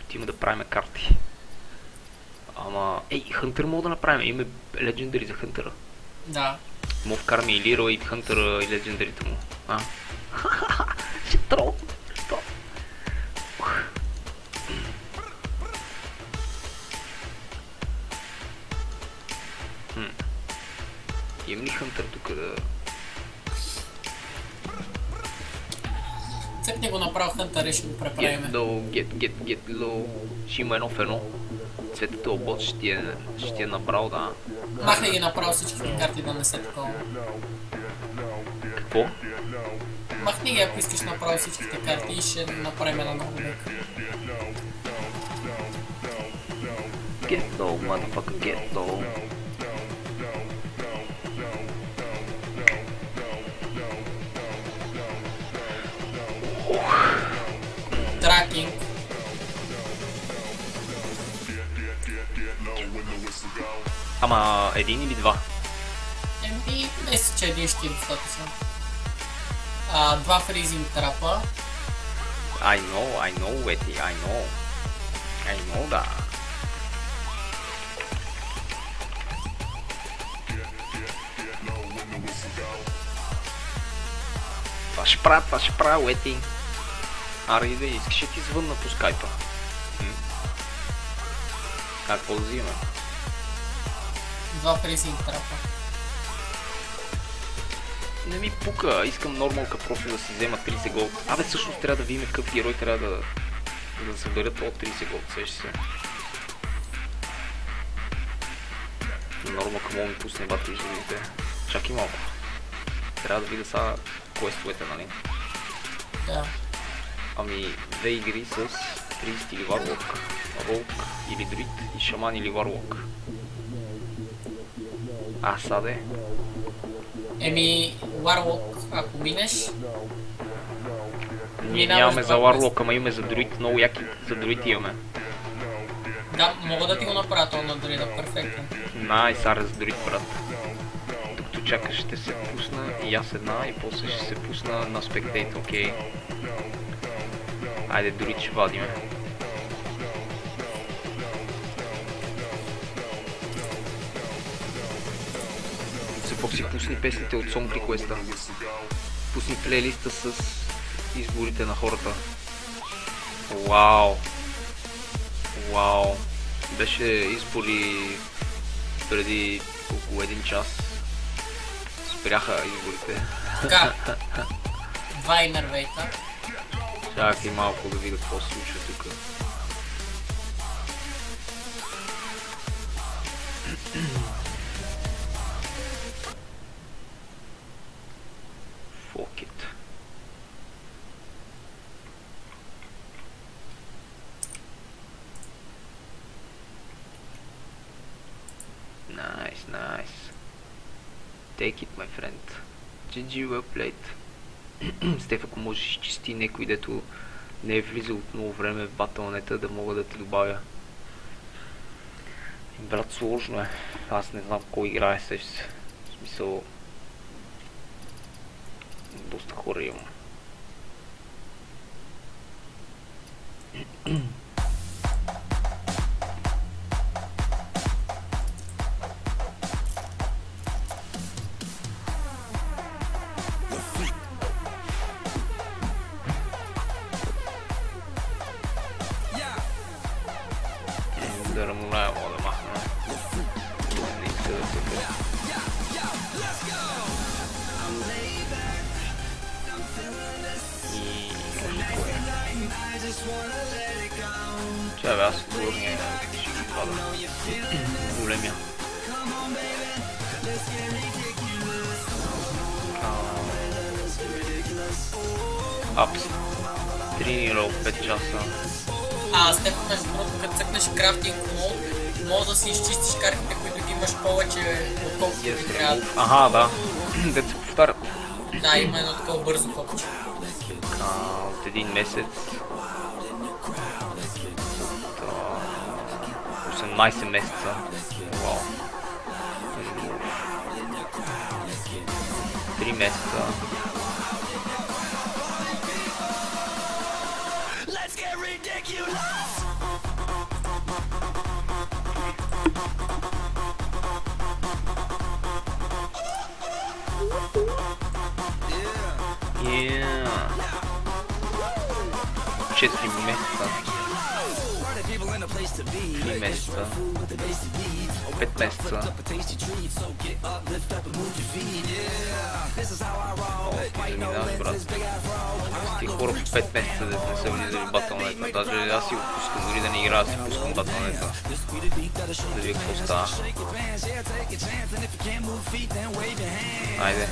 Отиваме да правим карти. Ама... Хънтър мога да направим. Имаме легендари за Хънтъра. Да. Мога вкараме и Лиро, и Хънтъра, и легендарите му. Ще трол. Имам ли Хънтър тук да... Цъкни го направо хънтър и ще го преправиме. Get low, get low. Ще има едно в едно. Цветът обот ще ти е набрал, да. Махне ги направо всичките карти да не се такова. Какво? Махни ги, ако искаш направо всичките карти и ще направим една нова дека. Get low, motherfucker, get low. Тракинг. Ама един или два? Еми, мисля, че един ще е достатъчно. Два фризинг трапа. I know, Вети, I know, да. Това ще правя, Вети. Аре, да искаш да ти звънна по скайпа. Какво да взимаме? Два фризинг трапа. Не ми пука, искам нормалка просто да си взема 30 голд. Абе, всъщност трябва да видим какъв герой трябва да съберат от 30 голд, сеща се. Нормалка мога ми пусне бати и ще видите. Чакай малко. Трябва да видя сега квестовете, нали? Да. Ами, две игри с 30 или Warlock, Rogue или Druid и Шаман или Warlock. Саде. Еми, Warlock, ако минеш... Нямаме за Warlock, ама имаме за Druid, много яки за Druid имаме. Да, мога да ти го направя това на Druid, перфектно. Найс, аре за Druid, брат. Докато чакаш ще се пусна и аз една и после ще се пусна на Spectate, окей. Айде, Druid ще вадиме. Пок си пусни песните от Song Request-а. Пусни плейлиста с изборите на хората. Вау! Беше избори преди около 1 час. Спряха изборите. Така. Два инервейта. Чакай малко да видя какво се случва тук. Fuck it. Nice. Take it, my friend. GG, well played. Стеф, ако можеш изчисти някой, дето не е влизал от много време в батълнета, да мога да те добавя. Брат, сложно е. Аз не знам кой играе, сеща се. В смисъл... Доста хора имам. Да рамоная мога да махна. Не иска да се бъде. Чай бе, аз отговорния ще ги пада. Големия. Апс. Тренирал 5 часа. Стефан, между другото, като цъкнеш крафтинг мод, може да си изчистиш картите, които ги имаш повече, отколкото ти трябва. Аха, да. Дето се повтарят. Да, има едно такова бързо копче. От един месец. 18 месеца. Вау. 3 месеца. Yeah. 4 месеца. 3 месеца. 5 месеца. Заминаваш, брат. Ти хора в 5 месеца да не са влизали в Battle.net. Даже аз си го пускам, дори да не играя, си пускам Battle.net. Да видя какво става. Айде.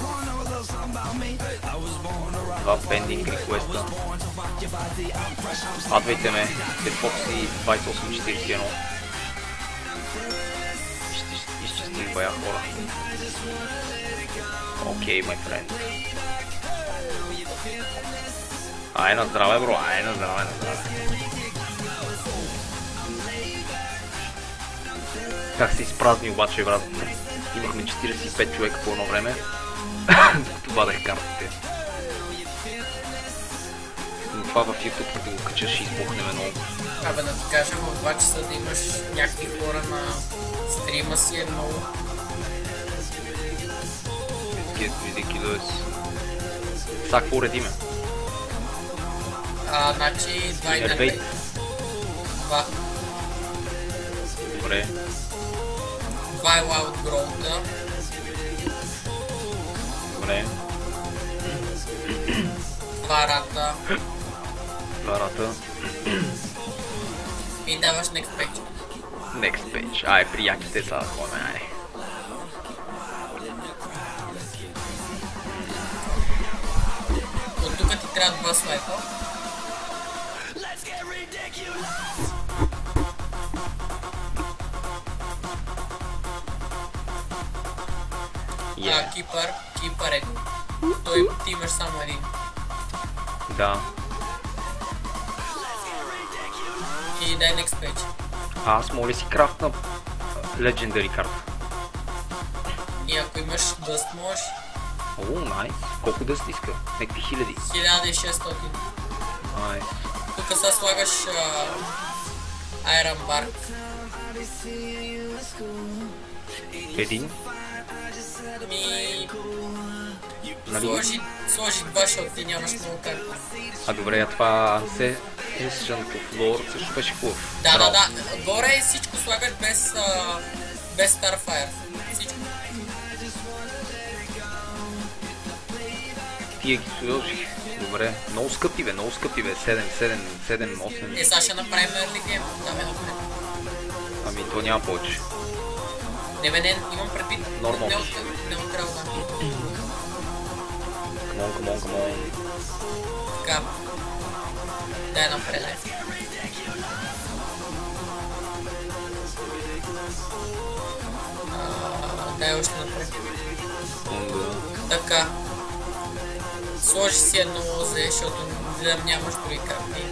2 пендинг реквеста. Адвайте ме. Foxy 2841. Изчистих бая хора. Окей, май френд. Ай на здраве, бро. Ай на здраве, на здраве. Как се изпразни обаче, брат. Имахме 45 човека по едно време. Докато вадех картите. Но това в YouTube, като го качаш и избухнеме много. Абе да ти кажа, в 2 часа да имаш някакви хора на стрима си е много. Get ridiculous. Сега какво уредиме? Значи 2 и 5. 2. Добре. 2 е Wild Growth-а. Добре. 2 рата. 2 рата. И даваш Next Page. Next Page. Ай, приятелите са да ходим, ай. От тук ти трябва 2 слайпа. Кипър е. Ти имаш само един. Да. И дай Next Page. Аз мога ли си крафтна Legendary карта? И ако имаш дъст можеш. О, найс. Колко дъст иска? Некви хиляди. 1600. Найс. Тук сега слагаш Iron Bark. Един? Сложи 2, защото ти нямаш много карта. А добре, а това Ancient of Lore също беше хубав. Да. Горе всичко слагаш без Starfire. Всичко. Тия ги сложих. Добре. Много скъпи бе, 7, 8. Сега ще направим early game. Давай напред. Ами то няма повече. Не, имам предвид. Нормално. Не открал да. Come on. Така. Дай напред. Дай още напред. Така. Сложи си едно лозе, защото нямаш други карти.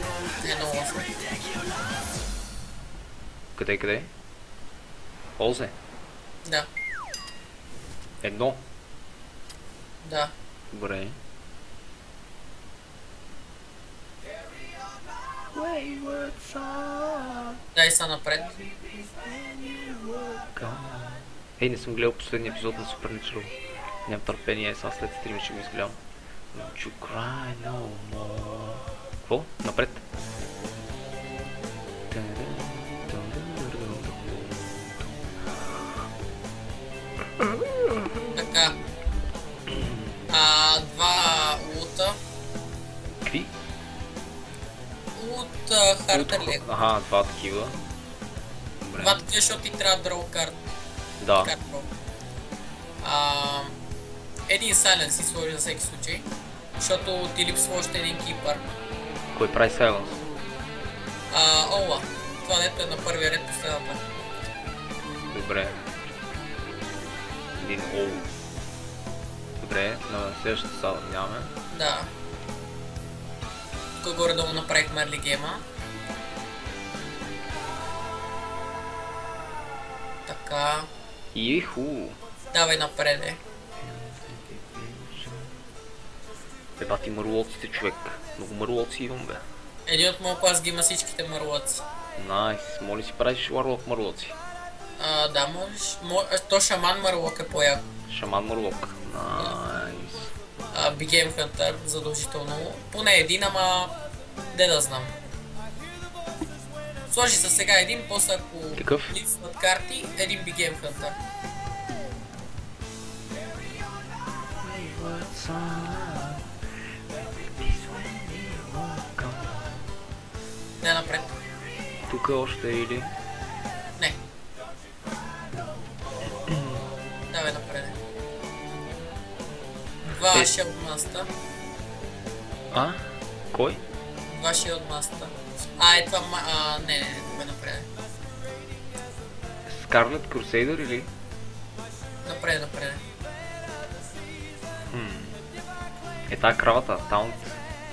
Едно лозе. Къде? Лозе? Да. Едно? Да. Добре. Дай са напред. Ей, не съм гледал последния епизод на Supernatural. Нямам търпение, сега след стрима ще го изгледам. Don't you cry no more. Какво? Напред. Така. 2 лута. Какви? Лут Хартер Лего. Аха, 2 такива. Добре. 2 такива, защото ти трябва дроу карт. Да. Един Silence си сложи за всеки случай. Защото ти липсва още един кипър. Кой прави Silence? Ола. Това дето е на първия ред последната. Добре. Един Ол. Добре, на следващата сала нямаме. Да. Тук горе-долу направихме early game-а. Така. Иху. Давай напреде. Бати мърлоците, човек. Много мърлоци имам, бе. Един от моят клас ги има всичките мърлоци. Найс. Моли си правиш Warlock мърлоци? Да, можеш. То шаман мърлок е по-яко. Шаман мърлок. Найс. Big Game Hunter задължително. Поне един, ама... Де да знам. Сложи за сега един, после ако Какъв? липсват карти, един Big Game Hunter. Не напред. Тук още или? Не. Давай напред. Два Shield Master. А? Кой? Два Shield Master. Това не, давай напред. Scarlet Crusader или? Напред. Тая кравата, Taunt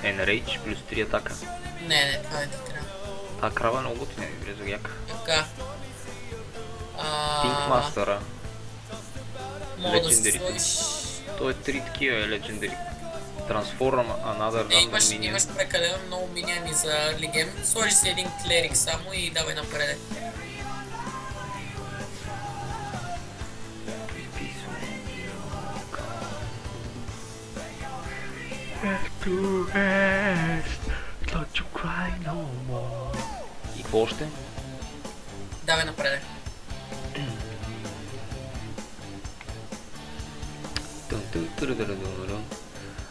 Enrage плюс 3 атака. Не, това е ти трябва. Тая крава е много готина, игре за яка. Така. Pink Master-а. Мога да си Legendary. сложиш... Той е 3 такива Legendary. Transform Another Random Minion. Имаш прекалено много миньони за early game. Сложи си един клерик само и давай напред. И какво още? Давай напред.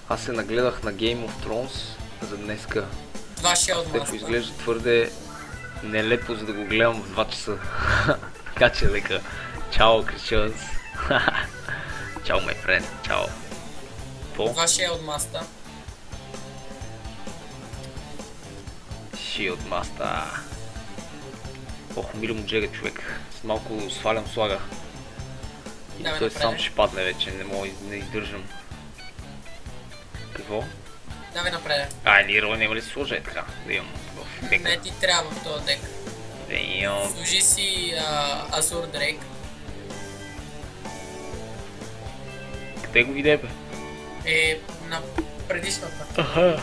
Аз се нагледах на Game of Thrones за днеска. Два Shield Стефо Master. изглежда твърде нелепо, за да го гледам в 2 часа. Така че лека. Чао, Кришънс. Чао, my friend. Чао. Два Shield Master. Shield Master. Ох, мило му джега, човек. С малко свалям слага. И Давай той напред. сам ще падне вече, не издържам. Какво? Давай напред. Лирал няма ли се сложа така, да имам в дека? Не ти трябва в този дек. Damn. Служи си Azure Drake. Къде го виде, бе? На предишната. Аха.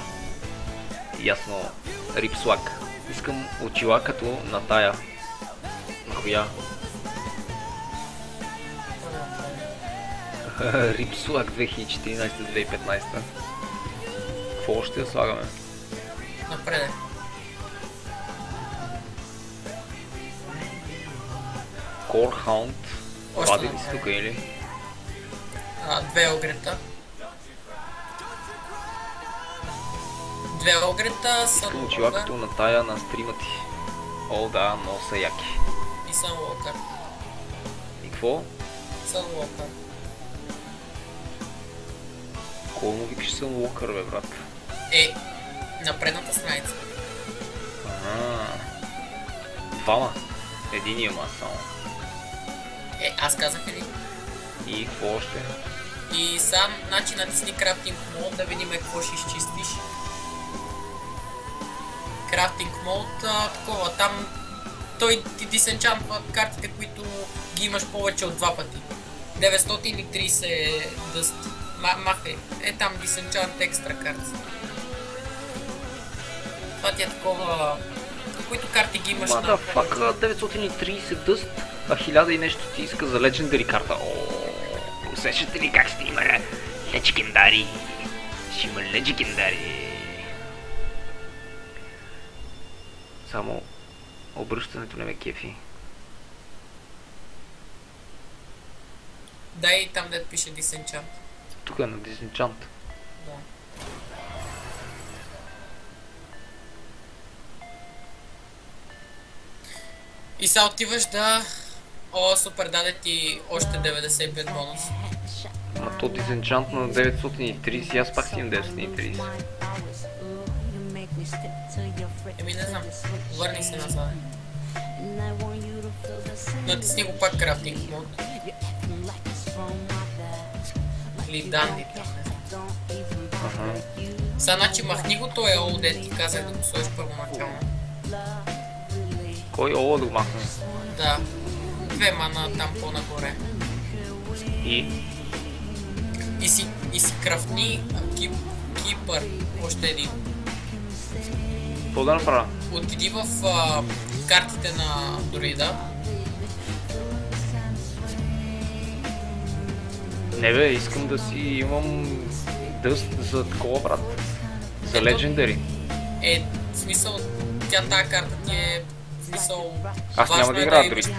Ясно. Рипслак. Искам очила като на тая. На коя? Рипслак 2014-2015. Какво още да слагаме? Напред. Core Hound. Още Вади ли напред. си тук или? Две огрета. Две огрета, Искам очила като на тая на стрима ти. О, да, много са яки. и Sunwalker. И какво? Sunwalker. Кой му викаш Sunwalker, бе, брат? На предната страница. Двама. Единия ма само. Аз казах един. И какво още? И сам, значи натисни Crafting Mode да видим какво ще изчистиш. Crafting Mode, такова, там той ти дисенчантва картите, които ги имаш повече от 2 пъти. 930 дъст. Махай. Там дисенчант екстра карти. Това ти е такова... Които карти ги имаш на... Motherfucker, 930 дъст, а 1000 и нещо ти иска за Legendary карта. Усещате ли как ще има Legendary? Ще има Legendary. Само обръщането не ме кефи. Дай там дето пише дисенчант. Тук е на Disenchant. Да. И сега отиваш да... О, супер, даде ти още 95 бонус. Ма то Disenchant на 930 и аз пак си имам 930. Не знам, върни се назад. Натисни го пак Crafting Mode. Или Dandy там, не знам. Сега, значи махни го този ОЛ, дет ти казах да го сложиш първоначално. Кой ОЛ да го махна? Да. 2 мана там по-нагоре. И си крафтни кипър, още един. Какво да направя? Отиди в картите на друида. Не бе, искам да си имам дъст за такова, брат. За Legendary. В смисъл, тази карта ти е Смисъл... Аз няма важно да е играя имаш- дори.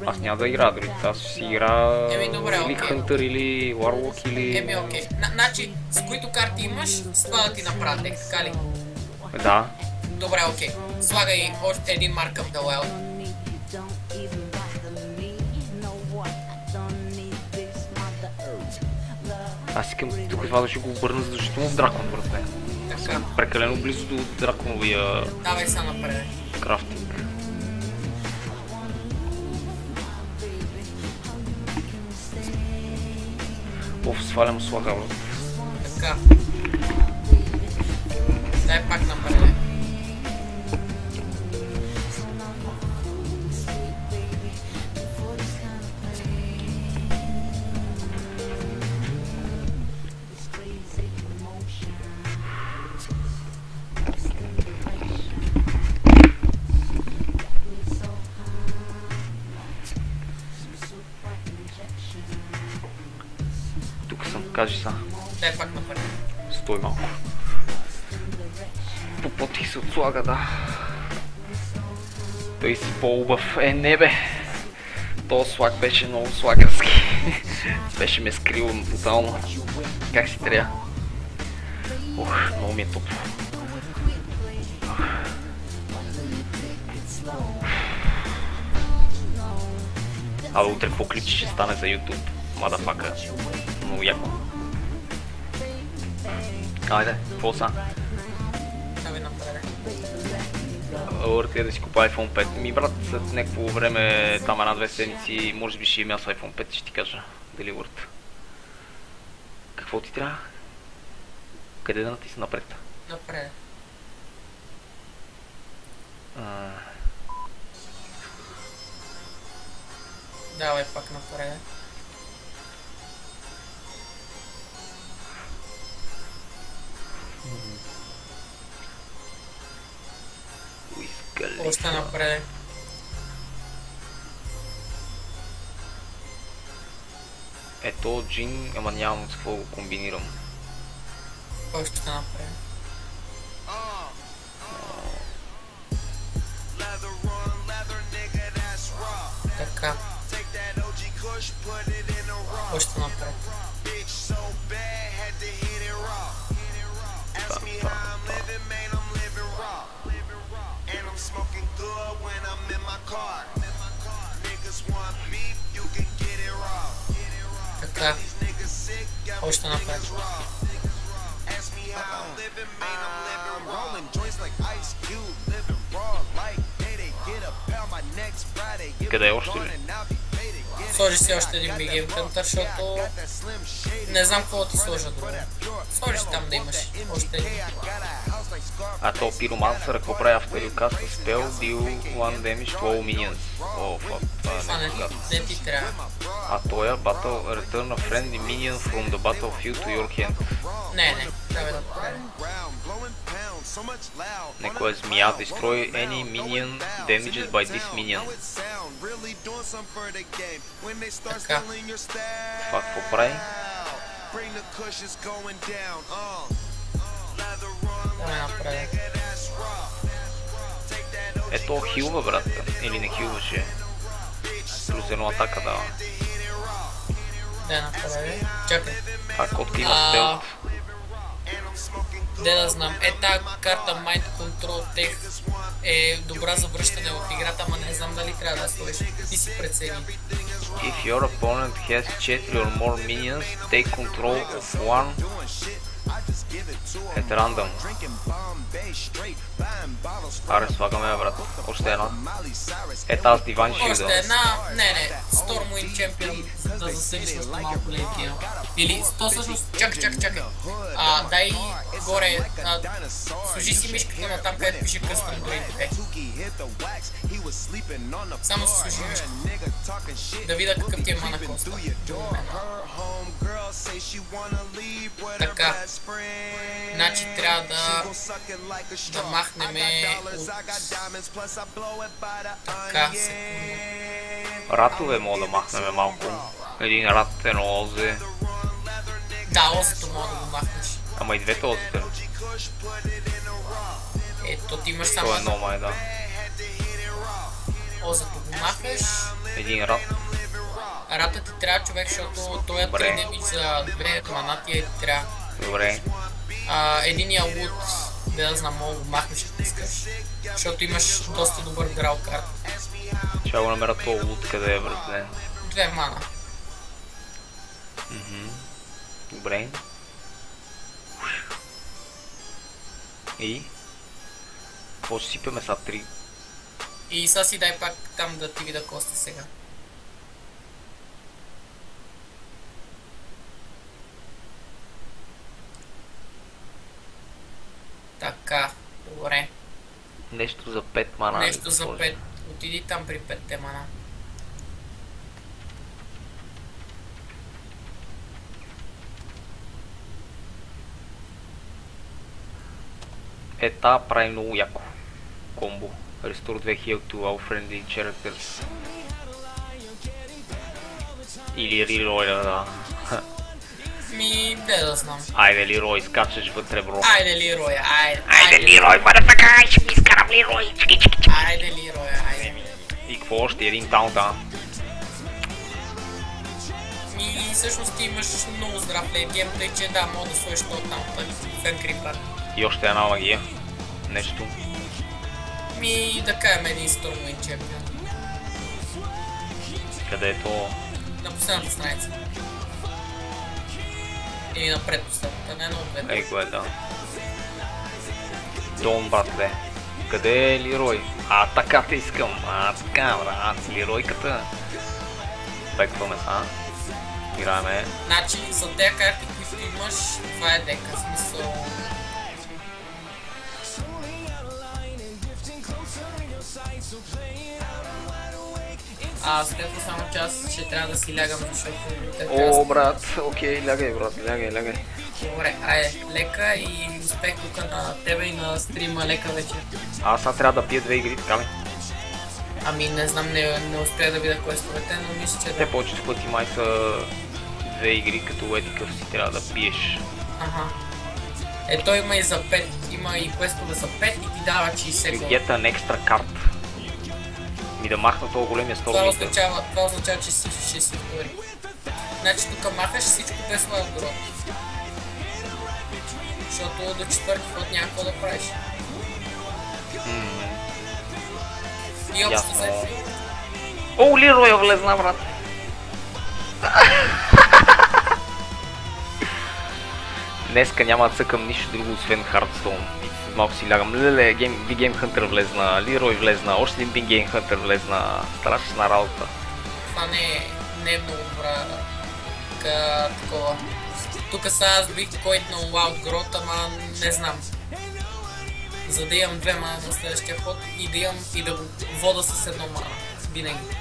Аз няма да играя дори. Аз ще си игра Еми, добре, или окей. Хънтър, или Warlock, или... Еми, окей. Значи, с които карти имаш, с това да ти направя дек, така ли? Да. Добре, окей. Слагай още един маркъв да лел. Аз искам тук това да ще го обърна задължително в дракон, брате. Аз съм прекалено близо до драконовия Давай са напред. крафтинг. Свалям слага, брат. Така. Дай пак напред. Тук съм, кажи са. Дай пак напред. Стой малко. Попотих се от слага, да. Той си по-убав. Не бе. То слаг беше много слагърски. Беше ме скрил тотално. Как си трябва? Ух, много ми е топло. Абе, утре по клипче ще стане за YouTube. Мадафака. Много яко. Айде, какво са? Давай напред. Отида да си купа iPhone 5. Ми брат, след някакво време, там една-две седмици, може би ще имам с iPhone 5 и ще ти кажа дали върт. Какво ти трябва? Къде да натисна напред? Напред. Давай пак напред. Още напред. Ето джин, ама нямам с какво го комбинирам. Още напред. Така. Още напред. Така. Още напред. Къде е още ли? Сложи си още един бигейм кънтър, защото не знам какво ти сложа друго. Сложи си там да имаш още един. А то пиромансър, какво прави авторикаста спел, deal one damage to all minions. О, фак, това е нещо. Не ти трябва. А той е battle, return a friendly minion from the battlefield to your hand. Не, трябва да прави. Некоя е змия, destroy any minion damages by this minion. Така. Това какво прави? Давай напред. Ето хилва, брат. Или не хилваше. Плюс едно атака дава. Дай напред. Чакай. А котка има стелт. Де да знам. Тази карта Mind Control Tech е добра за връщане в играта, ама не знам дали трябва да сложиш. Ти си прецени. If your opponent has 4 or more minions, take control of one at random. Аре, слагаме, брат. Още една. Аз Divine Shield. Още една. Не. Stormwind Champion, да засилиш още малко ленти. Или, то всъщност, чакай. Дай горе, служи си мишката на там, където пише Custom Grade. Само се служи мишката. Да видя какъв ти е мана коста. Така. Значи трябва да махнеме така, секунда. Ратове мога да махнем малко. Един рат, едно озе. Да, озето мога да го махнеш. Ама и двете озете. Ето ти имаш само... Това е много май, да. Зато го махаш. Един рад. Рата ти трябва, човек, защото той е 3 демидж за 2 мана ти трябва. Добре. Единия лут, да знам, мога го махнеш ако искаш. Защото имаш доста добър грал карт. Ще го намеря този лут, къде е братле. 2 мана. Добре. И? Какво ще сипеме са 3? И сега си дай пак там да ти видя коста сега. Така, добре. Нещо за 5 мана. Нещо за 5. Отиди там при 5 мана. Та прави много яко комбо. Restore 2 health to all friendly characters. Или Лерой, да. Да знам. Айде Лерой, скачаш вътре, бро. Айде Лерой, Айде Лерой, мъдъфака, ще ми изкарам Лерой. Айде Лерой, айде. И какво още? Един таунта. Всъщност ти имаш много здрав лейтгейм, тъй че да, мога да сложиш този таунта. Фен крипър. И още една магия. Нещо. Да кажем един Stormwind Champion. Къде е то? На последната страница. Или на предпоследната, не едно от двете. Ей, кое да. Дон, братле. Къде е Лерой? Така те искам. Така, брат. Леройката. Бекваме са. Играеме. Значи, за тези карти, които имаш, това е дека. Смисъл... Стефо, само че аз ще трябва да си лягам, защото... Брат, окей, лягай, брат, лягай. Добре, айде, лека и успех тук на тебе и на стрима, лека вечер. Аз сега трябва да пия 2 игри, така ли? Не знам, не успя да видя квестовете, но мисля, че... Те повечето пъти май са 2 игри, като етикъв си трябва да пиеш. Ето има и за 5, има и квестове за 5 и ти дава 60 гол. Get an extra card. И да махна този големия Stormwind. Това означава, че ще си втори. Значи тук махаш всичко без лайф. Защото до 4-ти ход няма какво да правиш. И общо взето. Лерой влезна, брат. Днеска няма да цъкам нищо друго, освен Hearthstone. Малко си лягам. Леле, Big Game Hunter влезна, Лерой влезна, още един Big Game Hunter влезна. Страшна работа. Това не е много добра такова. Тук сега аз бих койтнал Wild Growth, ама не знам. За да имам 2 мана на следващия ход и да го вода с 1 мана. Винаги.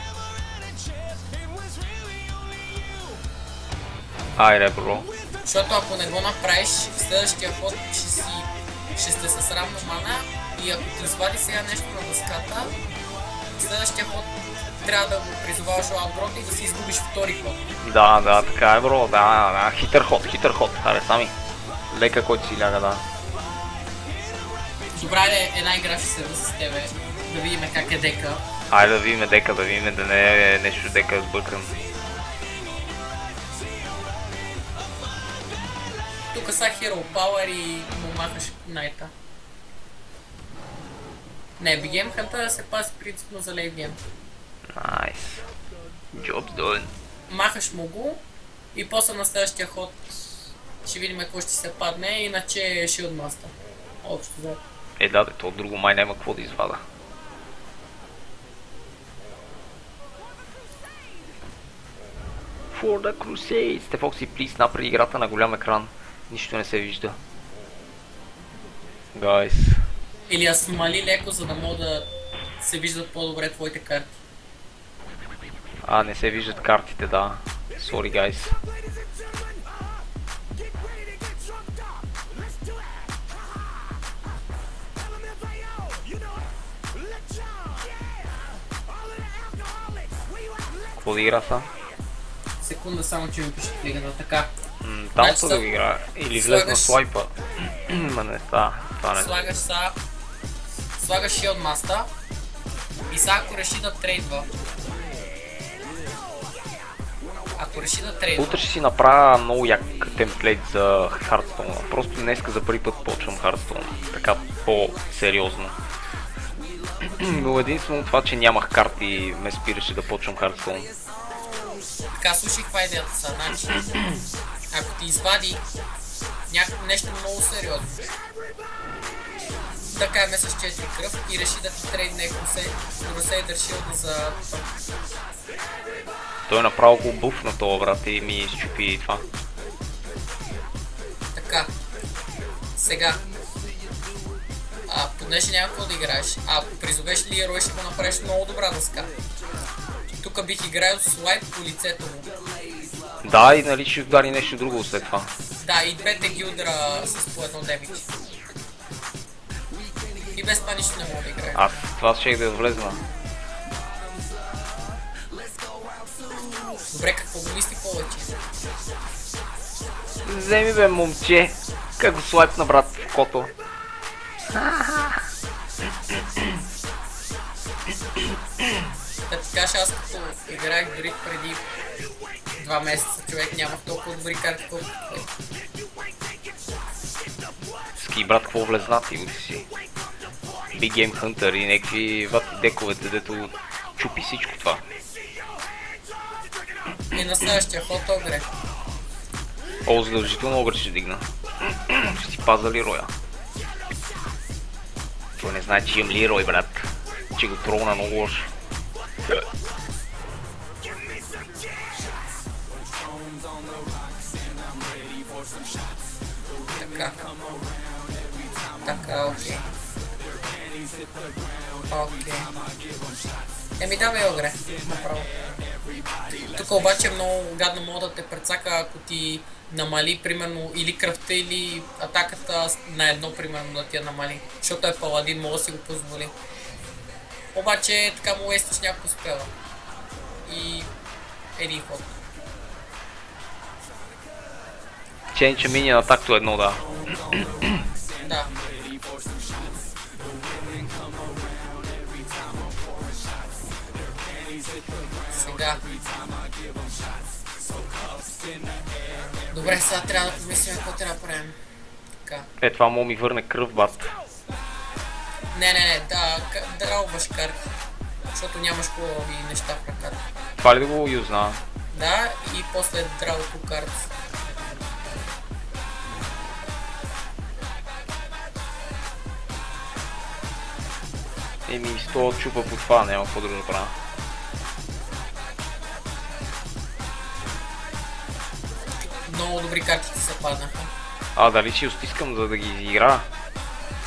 Айде, бро. Защото ако не го направиш, в следващия ход ще сте с равно мана и ако ти извади сега нещо на дъската, в следващия ход трябва да го призоваваш Wild Growth и да си изгубиш втори ход. Да, така е, бро, да, хитър ход, хареса ми. Лека, който си ляга, да. Добра ли една игра ще седа с тебе, да видим как е дека. Айде да видим дека, да не е нещо дека сбъркан. Тук са Hero Power и му махаш найта. Не, Big Game Hunter се паси принципно за лейт гейм. Найс. Job's done. Махаш му го и после на следващия ход ще видим какво ще се падне, иначе е Shield Master. Общо за. Да, то друго май няма какво да извада. For the Crusade! Стефокси, плиз, напред играта на голям екран. Нищо не се вижда. Гайс. Или я смали леко, за да мога да се виждат по-добре твоите карти. Не се виждат картите, да. Sorry, guys. Какво да игра са? Секунда, само че ми пише да игра, така. Там са да игра. Или влез на слайпа. Не, това не. Слагаш са Слагаш Shield Master и сега ако реши да трейдва. Ако реши да трейдва. Утре ще си направя много як темплейт за Hearthstone. Просто днеска за първи път почвам Hearthstone. Така по-сериозно. Но единствено това, че нямах карти, ме спираше да почвам Hearthstone. Така, слушай каква идеята са. Значи, ако ти извади нещо много сериозно, да кажем с 4 кръв и реши да ти трейдне Crusader Shield за... Той е направо го буф на това, брат, и ми изчупи това. Така. Сега. Понеже няма какво да играеш. Ако призовеш ли Рой, ще го направиш много добра дъска. Тук бих играел слайд по лицето му. Да, и нали ще удари нещо друго след това. Да, и двете ги удара с по едно демидж. И без това нищо не мога да играе. Аз това ще да влезна. Добре, какво го мисли повече? Вземи бе, момче. Как го слайпна, брат, в кото. Да ти кажа, аз като играх дори преди 2 месеца, човек нямах толкова добри карти, колкото той. Ски, брат, какво влезна ти го си? Big Game Hunter и някакви вати дековете, дето чупи всичко това. И на следващия ход огре. О, задължително огър ще дигна. Ще си паза Лироя. Той не знае, че имам Лирой, брат. Че го тролна много лошо. Така. Така, окей. Окей. Еми давай огре, направо. Тук обаче много гадно мога да те прецака, ако ти намали примерно или кръвта, или атаката на едно примерно да ти я намали. Защото е паладин, мога да си го позволи. Обаче така му естиш някакво спела. И един ход. Change minion attack to едно, да. Да. Сега. Добре, сега трябва да помислим какво трябва да правим. Така. Е, това мога ми върне кръв, бат. Не, да, дралваш карти. Защото нямаш хубави неща в ръката. Това ли да го юзна? Да, и после дралото карти. Еми, 100 чупа по това, няма какво друго да правя. Много добри карти се паднаха. Дали ще стискам, за да ги изигра?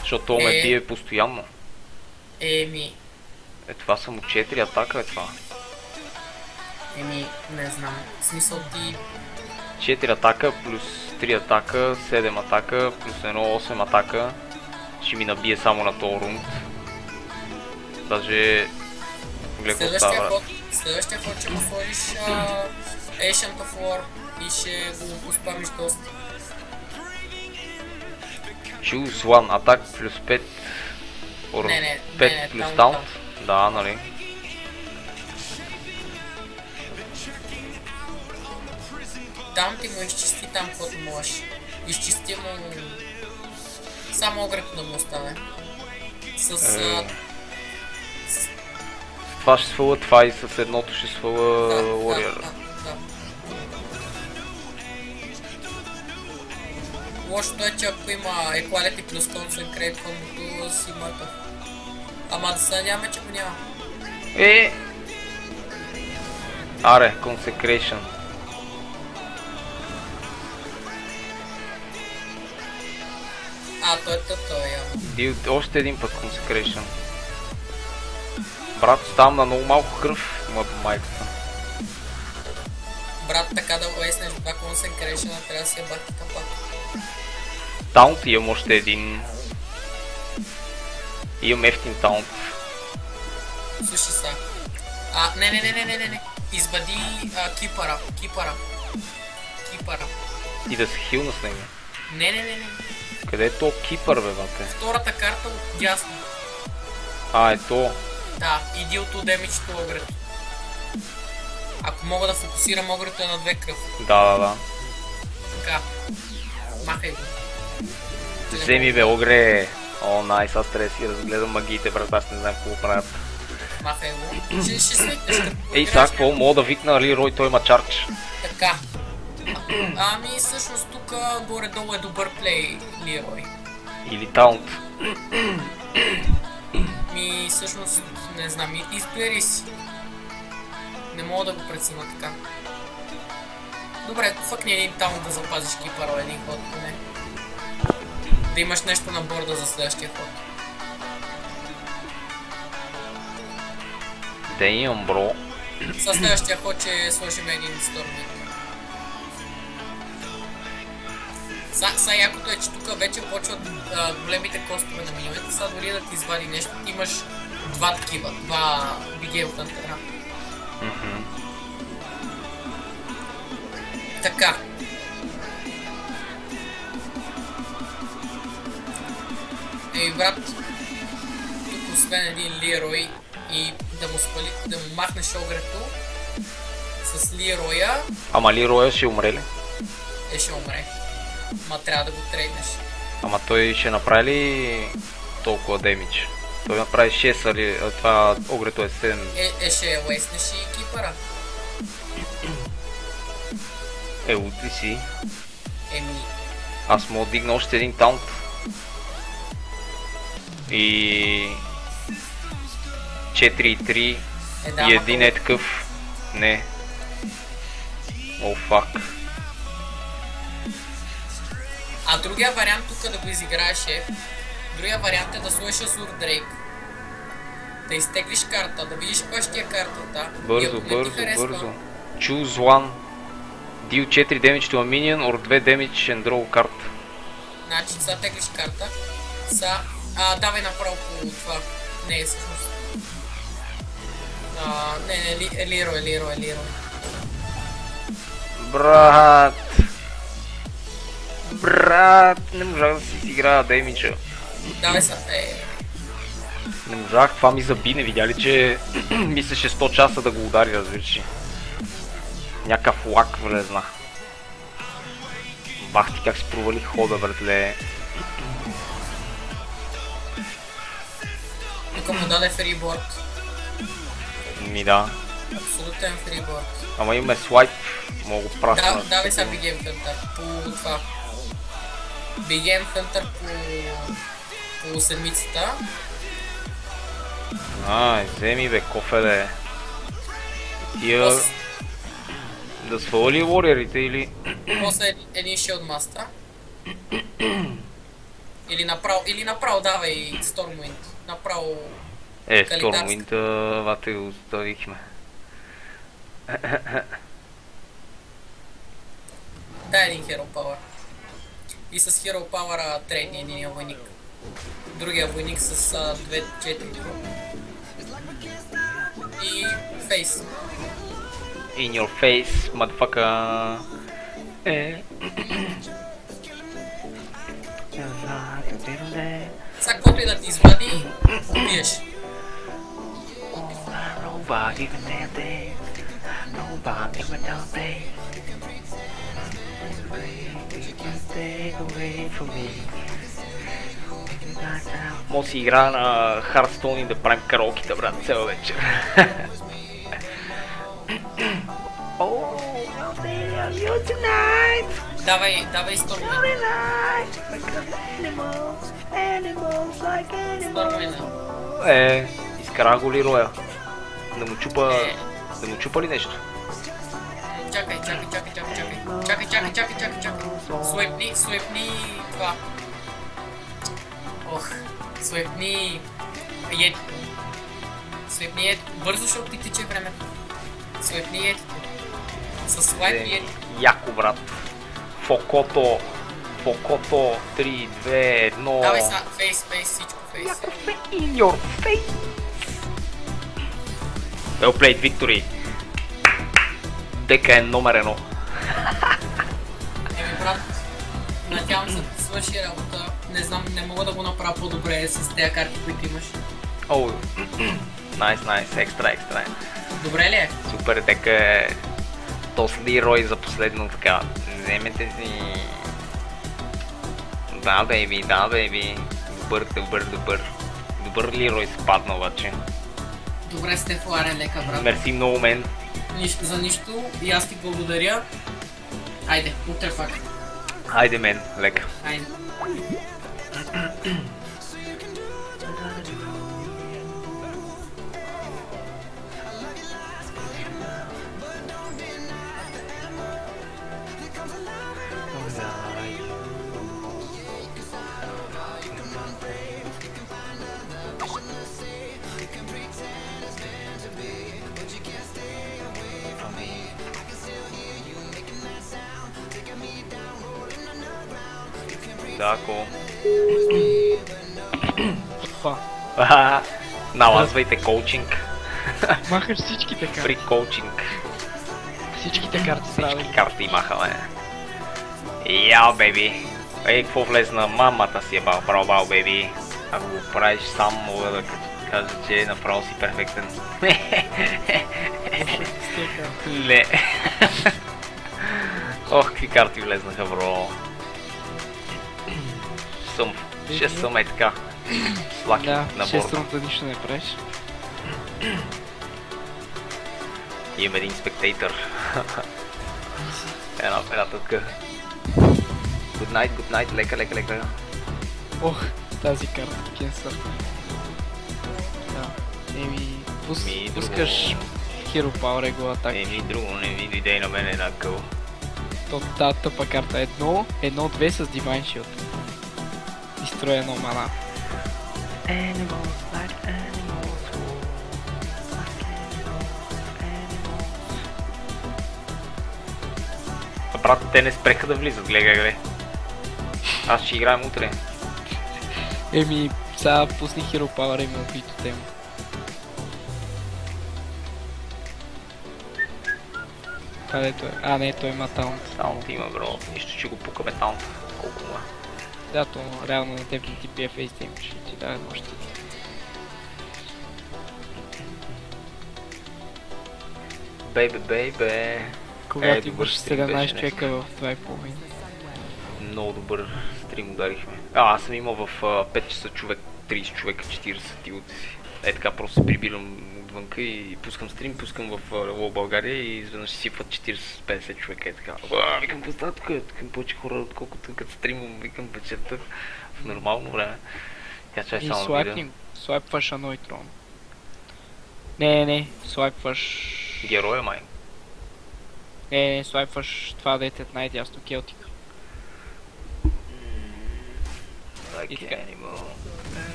Защото то ме бие постоянно. Еми... Това само 4 атака е това. Еми, не знам. В смисъл ти... 4 атака плюс 3 атака, 7 атака, плюс 1, 8 атака. Ще ми набие само на този рунд. Даже... Следващия ход ще му сложиш Ancient of War и ще го поспамиш доста. Choose one attack плюс 5. 5 плюс taunt. Да, нали. Там ти му изчисти там, каквото можеш. Изчисти му... Само огрето да му остане. С... Това ще сваля това и с едното ще сваля Warrior. Да. Лошото е, че ако има Equality плюс Consecrate комбото си мъртъв. Ама да се надяваме, че го няма. Аре, Consecration. Той е явно. Още един път Consecration. Брат, ставам на много малко кръв, има по майката. Брат, така да уеснеш два Consecration, трябва да си я бати капак. Таунт имам още един. Имам ефтин таунт. Слушай са. Не. Избади кипара. И да се хилна с него. Не. Къде е то кипър, бе, бате? Втората карта от дясно. Ето. Да, и deal to damage to огрето. Ако мога да фокусирам огрето е на 2 кръв. Да. Така. Махай го. Вземи бе, огре. О, найс, аз трябва да си разгледам магиите, брат, аз не знам какво правят. Махай го. Ще свикнеш. Ей, сега какво? Мога да викна Лирой, той има чардж. Така. Ами всъщност тук горе-долу е добър плей, Лирой. Или таунт. Ми всъщност не знам, избери си. Не мога да го преценя така. Добре, фъкни един таунт да запазиш кипъра един ход поне. Да имаш нещо на борда за следващия ход. Да имам, бро. За следващия ход ще сложим един Стормвинд. Сега якото е, че тук вече почват големите костове на миньоните. Сега дори да ти извади нещо, ти имаш два такива, два Big Game Hunter. Така. Ей, брат, тук освен един Лирой и да му махнеш огрето с Лироя. Ама Лироя ще умре ли? Ще умре. Ма трябва да го трейднеш. Ама той ще направи ли толкова демидж? Той направи 6, али това огрето е 7. Ще уеснеш и кипъра. Ути си. Еми. Аз мога да дигна още един таунт. И 4 и 3 и един е такъв. Не. О, фак. А другия вариант тук да го изиграеш е, другия вариант е да сложиш Азур Дрейк, да изтеглиш карта, да видиш кой ще ти е картата. Бързо. Choose one. Deal 4 damage to a minion or 2 damage and draw card. Значи, сега теглиш карта. Давай направо по това. Не е всъщност. Не, Лирой. Брат, не можах да си изиграя демиджа. Давай са, Не можах, това ми заби, не видя ли, че мислеше 100 часа да го удари, разбираш. Някакъв лак влезна. Бах ти как си провалих хода, братле. Тук му даде фриборд. Ми да. Абсолютен фриборд. Ама имаме слайп, мога го прасна. Давай са Big Game Hunter по това. Big Game Hunter по седмицата. Вземи бе, кофе да е. Тия... Да свали warriorите или... После един Shieldmaster. Или направо давай Stormwind. Направо... Stormwind, вате го оставихме. Дай един Hero Power. И с Hero Power трейдни единия войник. Другия войник с 2-4. И Face. In your face, motherfucker. Сега каквото и да ти извади, убиеш. Може си игра на Hearthstone и да правим караоките, брат, цял вечер. Давай Stormwind. Изкара го Лироя. Да му чупа ли нещо? Чакай. Суепни това. Суепни етито. Бързо ще отпитиче времето. Суепни етито. Със слайп и етито. Яко, брат. Фокото, 3, 2, 1... Давай са, фейс, всичко фейс. Яко in your face! Well played, Victory! Дека е номер 1. Брат, надявам се да свърши работа. Не знам, не мога да го направя по-добре с тези карти, които имаш. О, найс, екстра. Добре ли е? Супер, дека е този Лирой за последно така. Вземете си... Да, бейби. Добър Лирой се падна обаче. Добре, Стефо, аре, лека, брат. Мерси много, мен. Нищо за нищо. И аз ти благодаря. Айде, утре фак. Айде, мен, лека. Айде. Дако. Това. Налазвайте коучинг. Махаш всичките карти. Фри коучинг. Всичките карти правят. Всички карти махаме. Яо, бейби. Ей, какво влезна? Мамата си е бал, бейби. Ако го правиш сам, мога да кажа, че направо си перфектен. Не. Ох, какви карти влезнаха, бро. Ще съм е така. Слаки на борда. 6-струнта нищо не правиш. Имам един спектейтър. Една тътка. Good night, лека. Ох, тази карта, кенсър. Да, пускаш Hero Power Ego атаки. Друго не ви дойде и на мен една къл. То тази тъпа карта 1-2 с Divine Shield. Изстроя едно мана. Брат, те не спреха да влизат, гледай. Аз ще играем утре. Сега пусни Hero Power и ме убито тема. Където е? Не, той има таунт. Таунт има, бро. Нищо, че го пукаме таунт. Колко му е? Да, то реално на теб не ти бие фейс демидж, ще ти даде нощи. Бейбе. Когато имаш 17 човека в 2,5. Много добър стрим ударихме. Аз съм имал в 5 часа човек, 30 човека, 40 тилоти си. Така просто се прибирам отвънка и пускам стрим, пускам в Лоу България и изведнъж си сипват 40-50 човека. Така. Викам, какво тук? Викам повече хора, отколкото като стримам, викам вечерта в нормално време. И слайпваш Аноитрон. Не, слайпваш... Героя, май. Не, слайпваш това дете най-дясно, Келтик.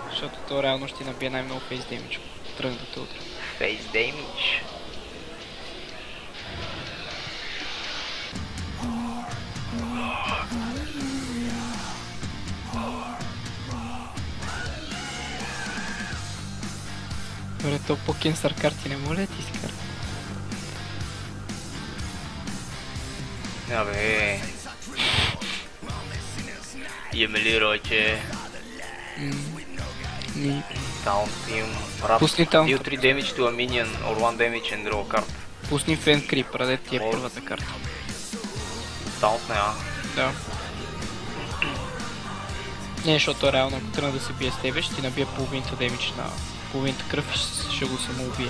Защото то реално ще набие най-много фейс демидж, тръгна да те утре. Фейс демидж? Добре, то по кенсър карти не може да ти си карта? Абе... Имаме ли ройче? Таунт имам рап. Пусни таунт. Deal 3 damage to a minion or 1 damage and draw a card. Пусни Фен Крип, раде ти е първата карта. Таунт не, Да. Не, защото реално ако тръгна да се бие с тебе, ще ти набие половината демидж на половината кръв и ще го самоубие.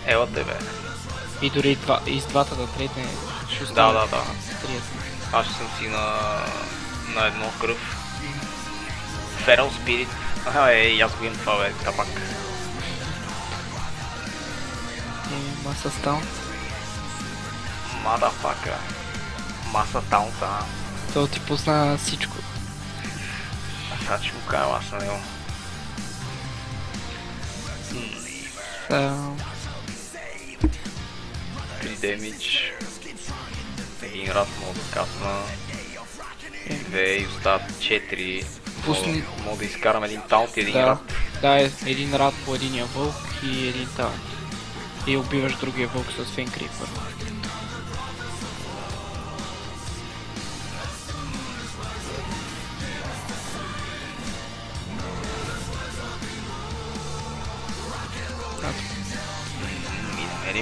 Ела тебе. И дори и с двата да третне ще остане. Да. Триятно. Аз ще съм си на едно кръв. Feral Spirit. И аз го имам това, бе, капак. Маса таунт. Мадафака. Маса таунта. То ти пусна всичко. Сега ще го кажа аз на него. 3 демидж. Един рад мога да касна. 2 и остават 4. Мога да изкарам един таунт и един рад. Да, един рад по единия вълк и един таунт. И убиваш другия вълк с Фен Крипър.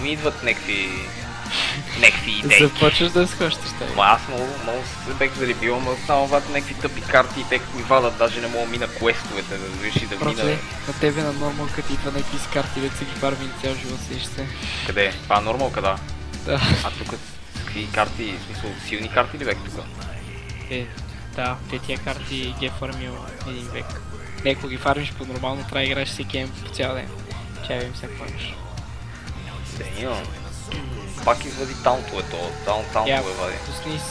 ми идват някакви идеи. Започваш да схващаш тая. Аз много се бех заребил, но само вадят някакви тъпи карти и те като ми вадат, даже не мога мина квестовете, да виж и да мина. На тебе на нормал, като идва някакви с карти, да си ги барвин цял живот сеш се. Къде? Това е нормалка, да. Да. А тук какви карти, в смисъл силни карти ли бек тук? Да, те тия карти ги е фармил един век. Ако ги фармиш по-нормално, трябва да играеш всеки гейм по цял ден. Чай видим сега какво имаш. Денил. Пак извади таунтовете, таунтове вади. Пусни с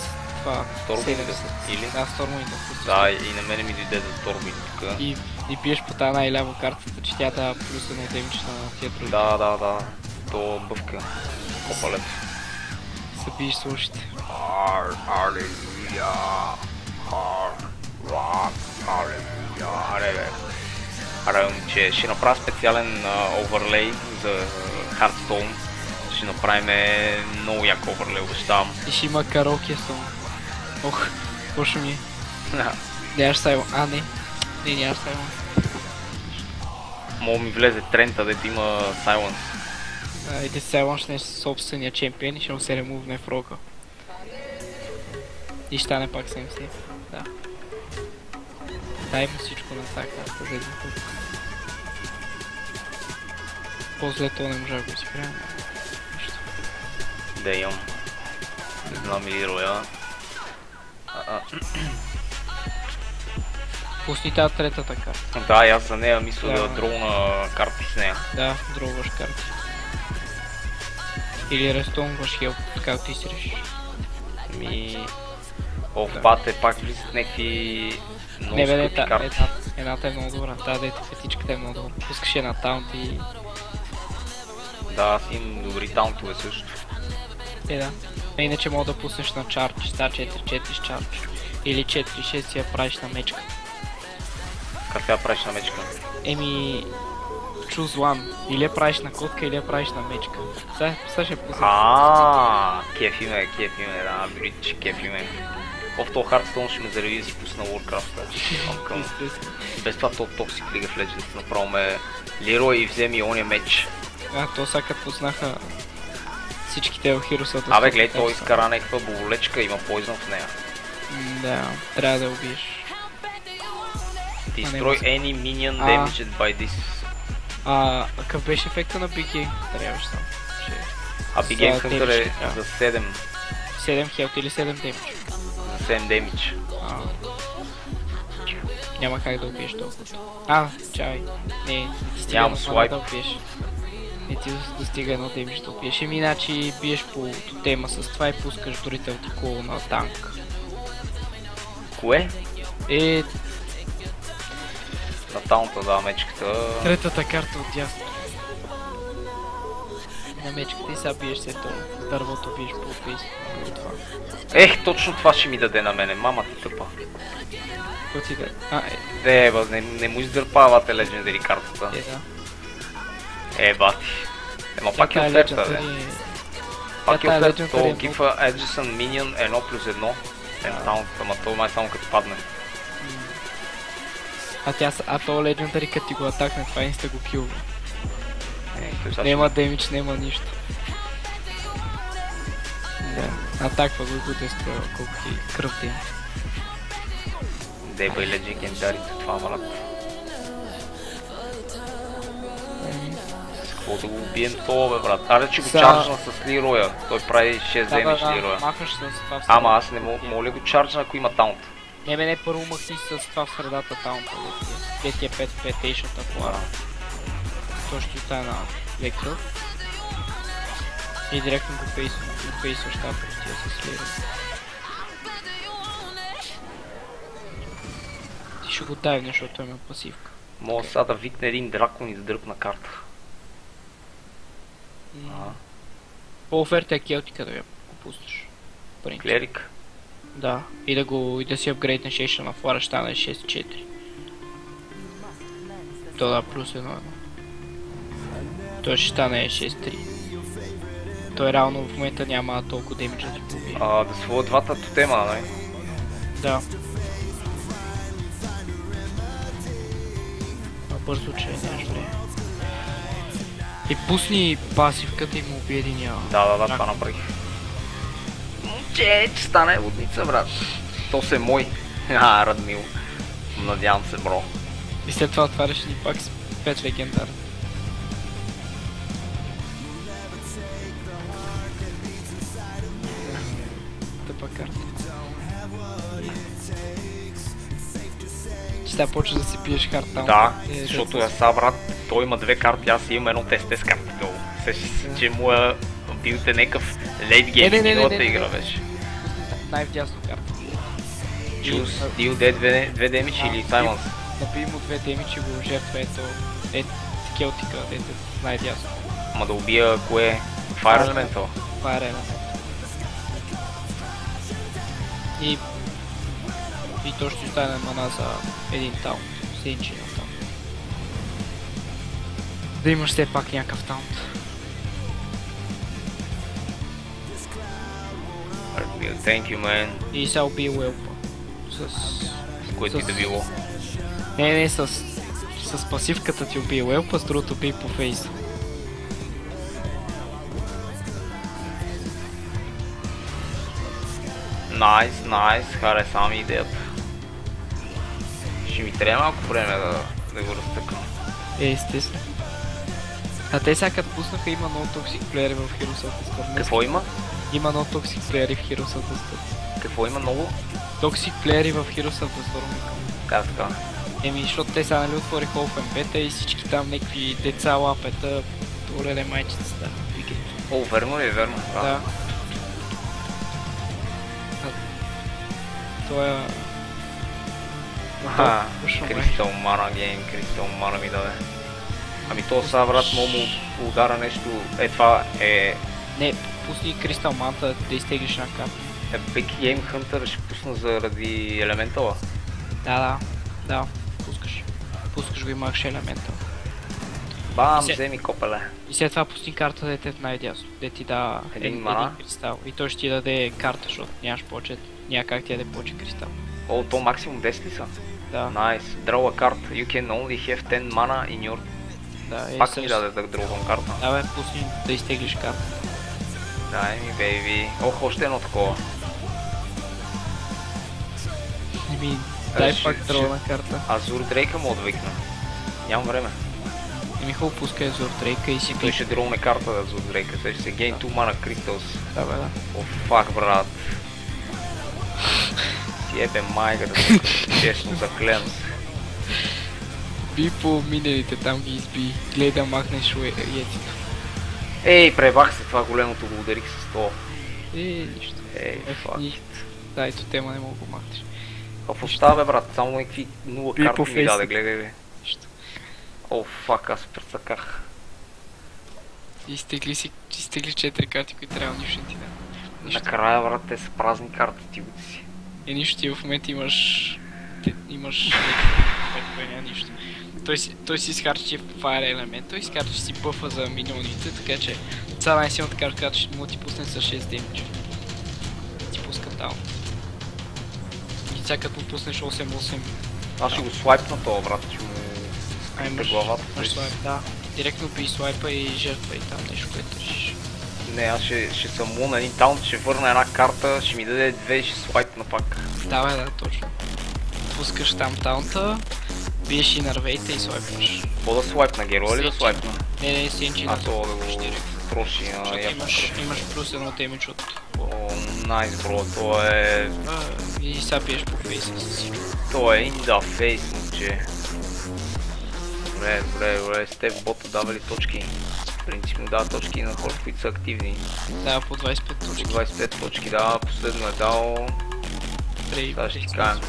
това. Stormwind или? Да, Stormwind. Да, и на мене ми дойде за Stormwind тук. И биеш по тази най-ляво картата, че тя дава плюс едно демидж на тия други. Да. То бъвка. Копалет. Се биеш с ушите. Аре, момче, ще направя специален оверлей за Hearthstone. Ще направим много як оверлей, обещавам. И ще има караоке сон. Ох, какво ми е? Нямаш Сайлон. Не, нямаш Сайлон. Мога ми влезе трента, дето има Silence. И да Сайлон ще не е собствения чемпион и ще му се ремувне в рока. И ще стане пак 70. Да. Дай му всичко на тази карта за един път. По-зле то не можа да го си правим. Да имам. Не знам или роя. Пусни тази третата карта. Да, и аз за нея мисля да дроуна карти с нея. Да, дроуваш карти. Или рестонваш хелп, както ти си решиш. В бате пак влизат някакви много скъпи карти. Едната е много добра. Да, петичката е много добра. Пускаш една таунт и... Да, аз имам добри таунтове също. Да. Иначе мога да пуснеш на чардж, ста 4-4 с чардж. Или 4-6 си я правиш на мечка. Как я правиш на мечка? Choose one. Или я правиш на котка, или я правиш на мечка. Сега ще пусна. Кефи ме, да, брич, кефи ме. В този Hearthstone ще ме зареди да си пусна Warcraft. Без това то Toxic League of Legends направо ме Лерой и вземи ония меч. То сега като пуснаха всичките в Хиросата. Абе, гледай, той изкара някаква болечка, има poison в нея. Да, трябва да убиеш. Destroy any minion damaged by this. Какъв беше ефекта на Big Game? Трябваше само. Big Game Hunter е за 7. 7 health или 7 damage? За 7 damage. Няма как да убиеш толкова. Чай. Не ти стига едно да убиеш. Не ти достига едно damage да убиеш. Иначе биеш по тотема с това и пускаш дорител такова на танк. Кое? На таунта, да, мечката. Третата карта от дясно. На мечката и сега биеш се то. С дървото биеш по фейс. Точно това ще ми даде на мене, мама ти тъпа. Какво ти даде? Не му издърпавате Legendary картата. Да. Бати. Пак е оферта, бе. Пак е оферта, то гифа Edgison Minion 1+1. Таунт, ама то май само като падне. То Legendary като ти го атакне, това инста го килва. Нема демидж, нема нищо. Да, атаква го и го дестроя, колко ти кръв ти. Деба и легендарите, това малак. С какво да го убием това, бе, брат? Аре, че го чарджна с Лироя. Той прави 6 демидж Лироя. Махаш с това в средата. Ама аз не мога ли го чарджна, ако има таунт? Не, първо махни с това в средата таунта. Те ти е 5-5-ейшната плара. То ще остане на вектор. И директно го пейсваш тази простия с Лира. Ти ще го дайвне, защото има пасивка. Мога сега да викне един дракон и да дръпна карта. По-оферта е келтика да я пуснеш. Клерик? Да, и да си апгрейднеш ейша на флара, ще стане 6-4. То да, плюс 1-1. Той ще стане 6-3. Той реално в момента няма толкова демидж да ти побие. Да своя двата тотема, нали? Да. Бързо, че нямаш време. И пусни пасивката и му уби единия. Да, това направих. Че стане водница, брат. То се е мой. Радмил. Надявам се, бро. И след това отваряш ни пак с 5 легендар. Тъпа карта. Че сега почваш да си пиеш карта. Да, защото я са, брат, той има 2 карти, аз имам едно тест карти долу. Сещаш се, че му е бил те някакъв лейт гейм, миналата игра беше. Най-вдясно карта. Чус, дил две демидж или Саймонс? Напи му 2 демидж и го жертва, ето Келтика, ето най-дясно. Ама да убия кое? Fire Elemental? Fire Elemental. И то ще остане мана за един таунт, с един чинен таунт. Да имаш все пак някакъв таунт. Thank you, man. И сега убие Уелпа. С което и да било. Не, с пасивката ти убие Уелпа, с другото убие по фейса. Найс, хареса ми идеята. Ще ми трябва малко време да го разтъкам. Естествено. А те сега като пуснаха има много токсик плеери в Heroes of the Storm. Какво има? Има много токсик плеери в Heroes of the Storm. Какво има много? Токсик плеери в Heroes of the Storm. Как така? Защото те сега нали отвориха OpenBeta и всички там някакви деца лапета, ореле майчицата. О, верно ли е, верно? Да. Това е... Crystal Mana гейм, Crystal Mana ми даде. Ами то сега, брат, мога му удара нещо, това е... Не, пусни Crystal Mana да изтеглиш на карта. Big Game Hunter ще пусна заради елементала? Да, пускаш го и махаш елементал. Бам, вземи копеле. И след това пусни карта да е най-дясно, да ти да един кристал. И той ще ти даде карта, защото нямаш повече, няма как ти даде повече кристал. О, то максимум 10 ли са? Да. Найс, draw a card, you can only have 10 mana in your... Да, пак ми даде да дровам карта. Да бе, пусни да изтеглиш карта. Дай ми, бейби. Ох, още едно такова. Дай пак дровна карта. Азур Дрейка мога да викна. Нямам време. Хубаво пускай Азур Дрейка и си... Той ще дровне карта да Азур Дрейка, сега ще се gain 2 mana crystals. Да бе, да. О, фак, брат. Си ебе майгата, честно заклевам се. Би по миналите, там ги изби. Гледай да махнеш етито. Ей, пребах се това големото, го ударих с това. Нищо. Ей, фак. Да, ето тема не мога го махнеш. В остава бе, брат, само някакви 0 карти ми даде, гледай бе. О, фак, аз прецаках. Изтегли 4 карти, които трябва нищо не ти да. Накрая, брат, те са празни карти, ти го си. Нищо, ти в момента имаш... нищо. Той си изхарчи Fire Element, той изхарчи си бъфа за миньоните, така че сега най-силната карта, която ще му ти пусне с 6 демидж. Ти пуска таун. И сега като му пуснеш 8-8... Аз ще го слайпна това, брат, ще му скрипта главата. Да, директно би слайпа и жертва и там нещо, което решиш. Не, аз ще съм лун един таунт, ще върна една карта, ще ми даде 2 и ще слайпна пак. Да бе, да, точно. Пускаш там таунта, биеш и нарвейта и слайпваш. Какво да слайпна, героя ли да слайпна? Не, синчи на това да го троши на имаш плюс едно демидж от... О, найс, бро, то е... И сега биеш по фейса си всичко. То е in the face, момче. Добре, с теб бота дава ли точки? Принципно дава точки на хора, които са активни. Да, по 25 точки. 25 точки, да, последно е дал... Сега ще ти кажем.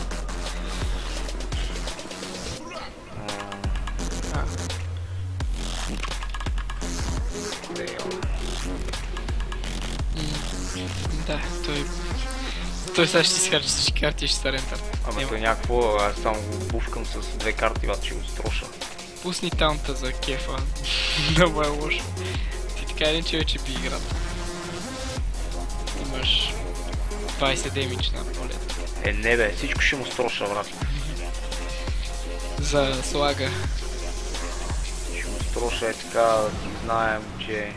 Да, той сега ще изхарчи всички карти и ще са рентар. Ама той някакво, аз само го буфкам с 2 карти, бат, ще го строша. Пусни таунта за кефа. Много е лошо. Ти така един, че вече би играта. Имаш 20 демидж на полет. Не бе, всичко ще му строша, брат. За слага. Ще му строша така, да ти знаем, че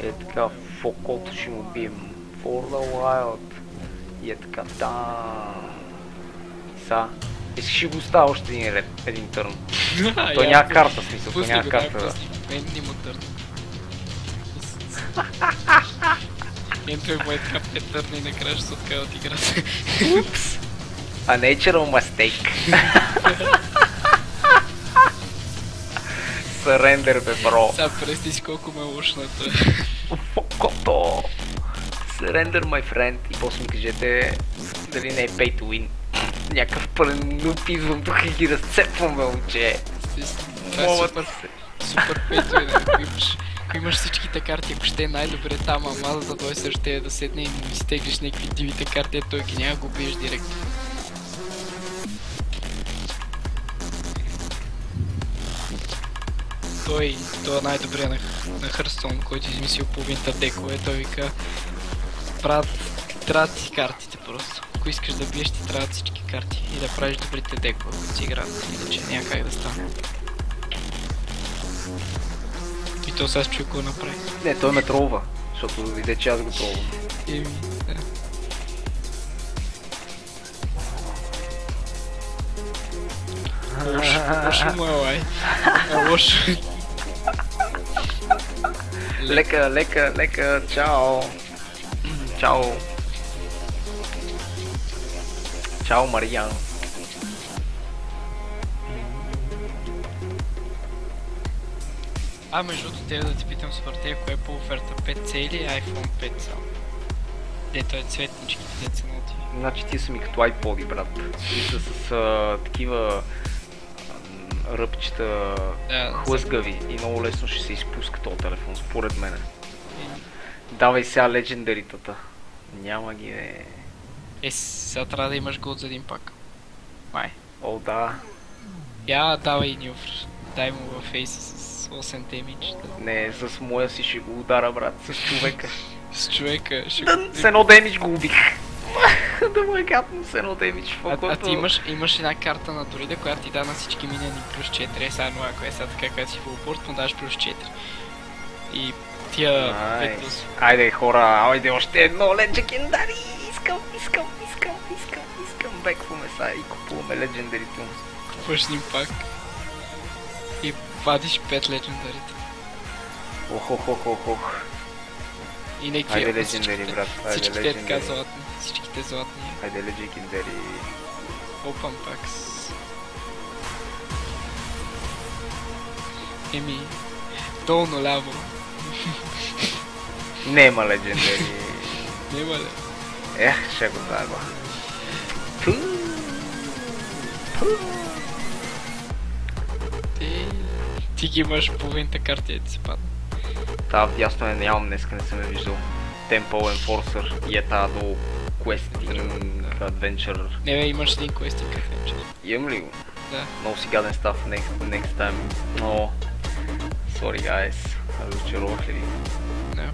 е така фокото ще му бием for the wild и е така искаш ли го става още един ред, един търн? Той няма карта, смисъл, той няма карта. Мен не му търн. Мен той му е така 5 търна и накрая ще се откава от играта. Упс! A natural mistake. Surrender, бе, бро. Сега прести си колко ме е лошо на това. Фокото! Surrender, my friend. И после ми кажете дали не е pay to win. Някакъв пълен нупизвам тук и ги разцепваме, момче. Това е супер pay to win. Ако имаш всичките карти, ако ще е най-добре там, ама за той също ще е да седне и му изтеглиш някакви дивите карти, той ги няма го биеш директно. Той е най-добре на Хърстон, който измислил половината декове. Той вика, брат, трябва да си картите просто. Ако искаш да биеш, ти трябва всички карти и да правиш добрите декове, които си играят, иначе няма как да стане. И то сега ще го направи. Не, той ме тролва, защото виде, че аз го тролвам. Да. Лошо му е лай. Лошо. Лека, чао. Чао, Мариан. Между другото, да ти питам с Въртея, кое е по оферта? 5C или iPhone 5 само? Дето е цветнички, дето са ноти. Значи ти са ми като iPod-и, брат. И са с такива ръбчета хлъзгави и много лесно ще се изпуска този телефон, според мене. Давай сега легендаритата. Няма ги сега трябва да имаш голд за един пак. Май. О, да. Давай Нюфр. Дай му във фейса с 8 демидж. Не, с моя си ще го удара, брат, с човека. С човека ще го... С едно демидж го убих. Да му е гадно с едно демидж. Ти имаш една карта на Дорида, която ти да на всички минени плюс 4. Сега едно, ако е сега така, когато си фулпорт, му даш плюс 4. И тия... Айде хора, айде още едно легендари. Искам бекваме сега и купуваме легендарите му. Купуваш ним пак. И вадиш 5 легендарите. Ох. И някакви... Айде легендари, брат. Всичките така златни. Всичките златни. Айде легендари. Open packs. Долно ляво. Нема легендари. Нема ли? Ще го загва. Ти ги имаш половината карти и ти се падна. Ясно е, нямам, днеска не съм я виждал. Temple Enforcer и е тази до Questing Adventure. Не бе, имаш един Questing Adventure. Имам ли го? Да. Много си гаден став next time. Но... Sorry guys. Разочаровах ли ви? Не.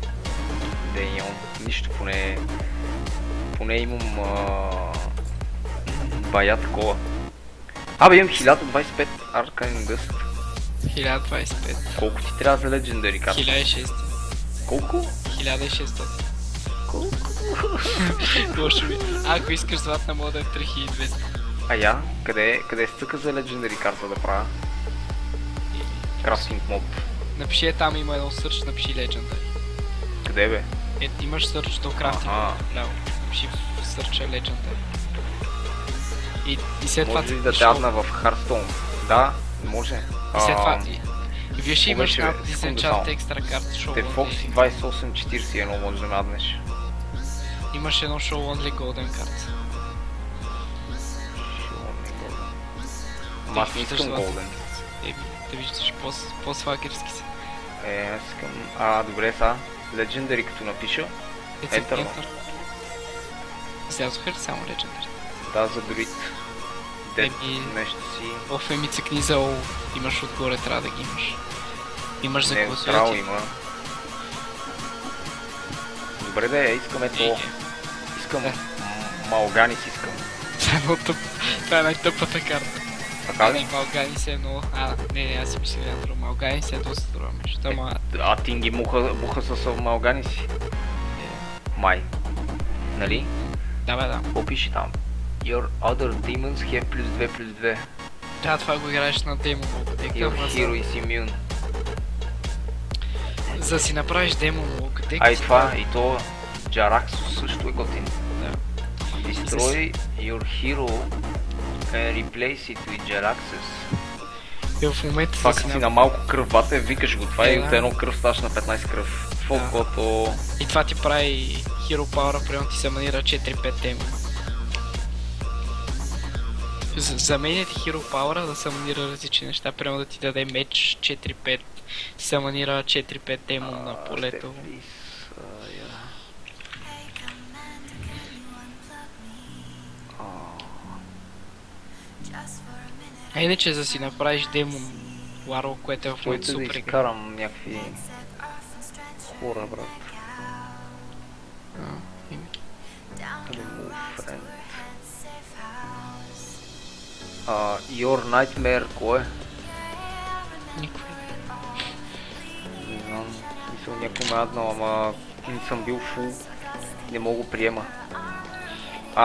Нямам нищо, поне имам бая такова. Имам 1025 Arcane Dust. 1025. Колко ти трябва за Legendary карта? 1600. Колко? 1600. Колко? Лошо ми. Ако искаш златна мода е 3200. Къде стъка за Legendary карта да правя? Crafting Mob. Напиши там има едно search, напиши Legendary. Къде бе? Имаш search до Crafting Mob. Напиши в search Legendary. И след това... Може ли да те адна в Hearthstone? Да, може. И след това... Вие ще имаш една дизенчант екстра карта Show Only. Foxy 2841 може да ме аднеш. Имаш едно Show Only Golden карта. Show Only Golden. Аз не искам Golden. Да виждаш по-свагерски си. Аз искам... добре сега. Legendary като напиша. Enter. Излязоха ли само Legendary? Да, за Druid. Нещо си... Ми цъкни за Ол, имаш отгоре, трябва да ги имаш. Имаш за гласовете. Неутрал има. Добре да искам ето. Искам Малганис искам. Това е най-тъпата карта. Така ли? Не, Малганис е много... не, аз си мисля Андро. Малганис е доста добро нещо, ама... А Тинги буха с Малгани си? Май. Нали? Да, бе, да. Какво пише там? Your other demons have +2/+2. Да, това го играеш на демо мод. Your hero is immune. За да си направиш демо мод, А и това, и то Jaraxxus също е готин. Да. Destroy your hero and replace it with Jaraxxus. И в момента Това като си на малко кръв бате, викаш го, това и от едно кръв ставаш на 15 кръв. Фокото... И това ти прави Hero Power, примерно ти се манира 4-5 демона. За мен е ти Hero Power да се манира различни неща, примерно да ти даде меч 4-5, се манира 4-5 демон на полето. А иначе за да си направиш демон Ларо, което е в момента супер игра. Да изкарам някакви хора, брат. Your Nightmare, кой е? Никой. Не знам, мисъл някой ме аднал, ама не съм бил фул, не мога го приема.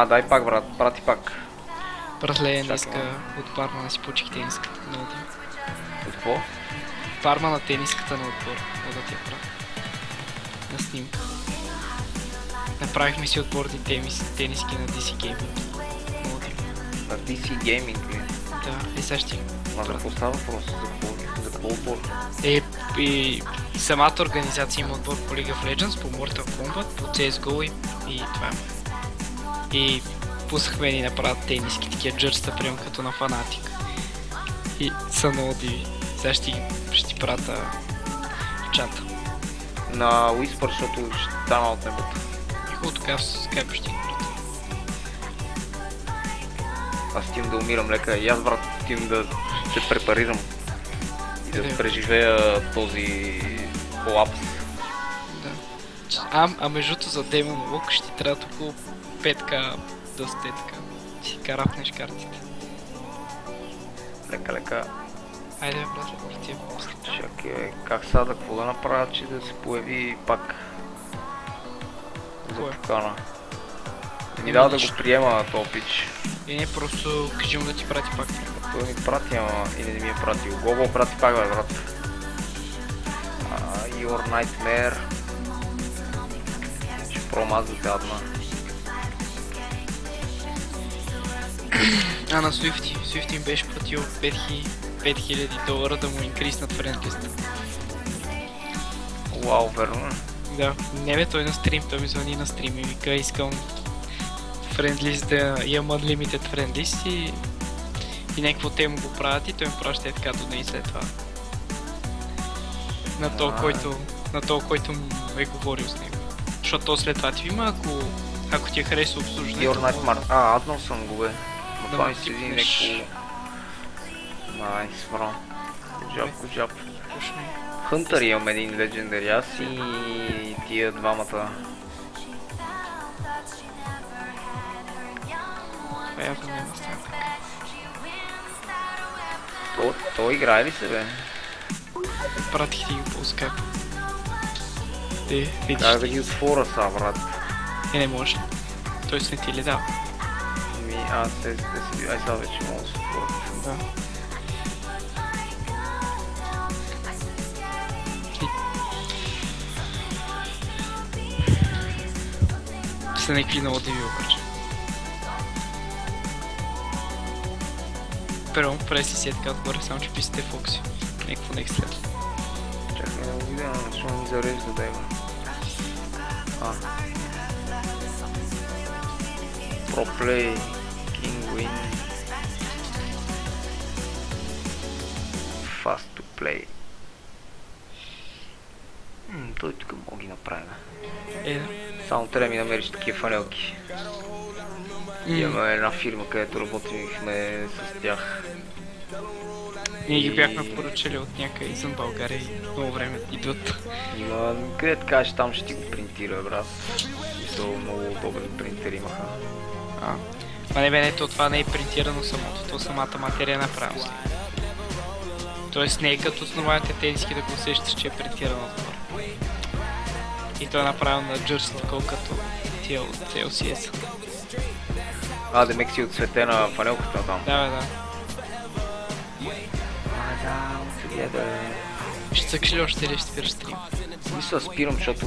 Дай пак, брат, прати пак. Братле, днеска от парма да си получих тениската на отбор. От какво? Парма на тениската на отбор, да ти я правя. На снимка. Направихме си отборни тениски на DC Gaming. На DC Gaming ли? Да, и сега ще... Ма за какво става въпрос? За какво отбор? И самата организация има отбор по League of Legends, по Mortal Kombat, по CSGO и това е. И пускахме ни направят тениски, такива джърста, прямо като на Фанатик. И са много диви. Сега ще ти прата в чата. На Whisper, защото ще стана от небото. И хубаво така в Skype ще ти прата. Аз стим да умирам лека и аз, брат, стим да се препарирам и да преживея този колапс. Да. А междуто за Demon Walk ще ти трябва около 5к до 100к. Си карапнеш картите. Лека. Айде, брат, в тия после. Чакай, как сега да какво да направя, че да се появи пак за покана? Ми дава да го приема този пич. И не, просто кажи му да ти прати пак. Той ми прати, ама или не ми е пратил. Гого прати пак, бе, брат. Your Nightmare. Ще пробвам аз да те адна. На Swifty им беше платил $5000 да му инкриснат френдлиста. Вау, верно. Да, не бе, той на стрим, той ми звъни на стрим и вика, искам френдлист да имам unlimited френдлист и някакво те му го правят и той ми праща е така до и след това. На то, който му е говорил с него. Защото то след това ти има, ако ти е харесва обслужването... Your Nightmare. Аднал съм го, бе. Но това ми седи някакво... Найс, бро. Good job. Хънтър имам един легендари, аз и тия двамата. Това явно няма става така. Той играе ли се, бе? Пратих ти го по Skype. Как да ги отворя са, брат? Не можеш. Той с не ти ли дал? Ай сега вече мога да се отворя. Да. Са някакви много диви обаче. Първо преси си е така отгоре, само че писате Фокси. Някакво next level. Чакай да го видя, защото ми зарежда да има. Pro Play, King Win. Fast to play. Той тук мога ги направи. Само трябва да ми намериш такива фанелки. Имаме една фирма, където работихме с тях. Ние ги бяхме поръчали от някъде извън България и много време идват. Има, къде да кажеш, там ще ти го принтира, брат. Мисъл, много удобен принтер имаха. Ма не бе, това не е принтирано самото, то самата материя е направено след. Тоест не е като с нормалните тениски да го усещаш, че е принтирано отгоре. И то е направено на джърси, такова като тия от LCS. Демек си отцветена фанелката там. Да. Ще цъкаш ли още или ще спираш стрим? Мисля спирам, защото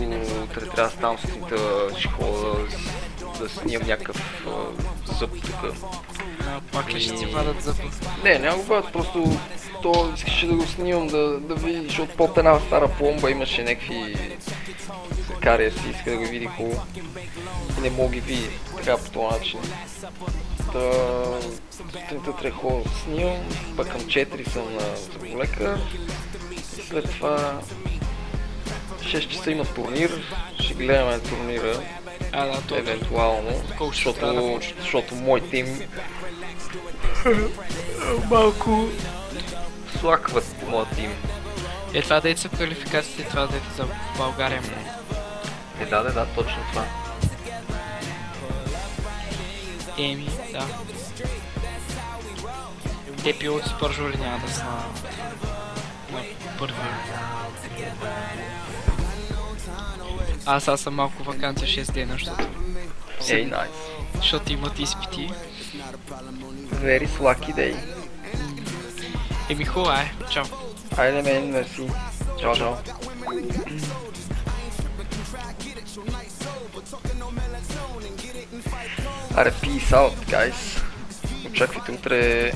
трябва да ставам сутринта, ще хода да снимам някакъв зъб тук. Пак ли ще ти падат зъба? Не, няма го бъдат, просто то искаше да го снимам, да види, защото под една стара пломба имаше някакви кария си, иска да го види хубаво. И не мога ги види така по този начин. Сутринта трябва да снимам, пък към 4 съм на зъболекар. След това 6 часа има турнир, ще гледаме турнира. Евентуално, защото мой тим малко слакват моят тим. Това да са квалификациите, това да за България. Да, точно това. Да. Те пилоти с пържури няма да са на първи. Аз съм малко ваканция 6 дена, защото имат изпити. Very lucky day. Хубава е. Чао. Айде мен, мерси. Чао. Аре, peace out, guys. Очаквайте утре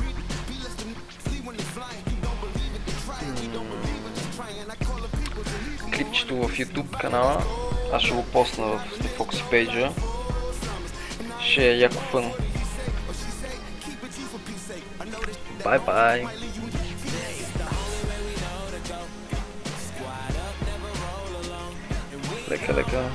клипчето в YouTube канала. Аз ще го постна в Foxy пейджа. Ще е яко фън. Бай. Лека.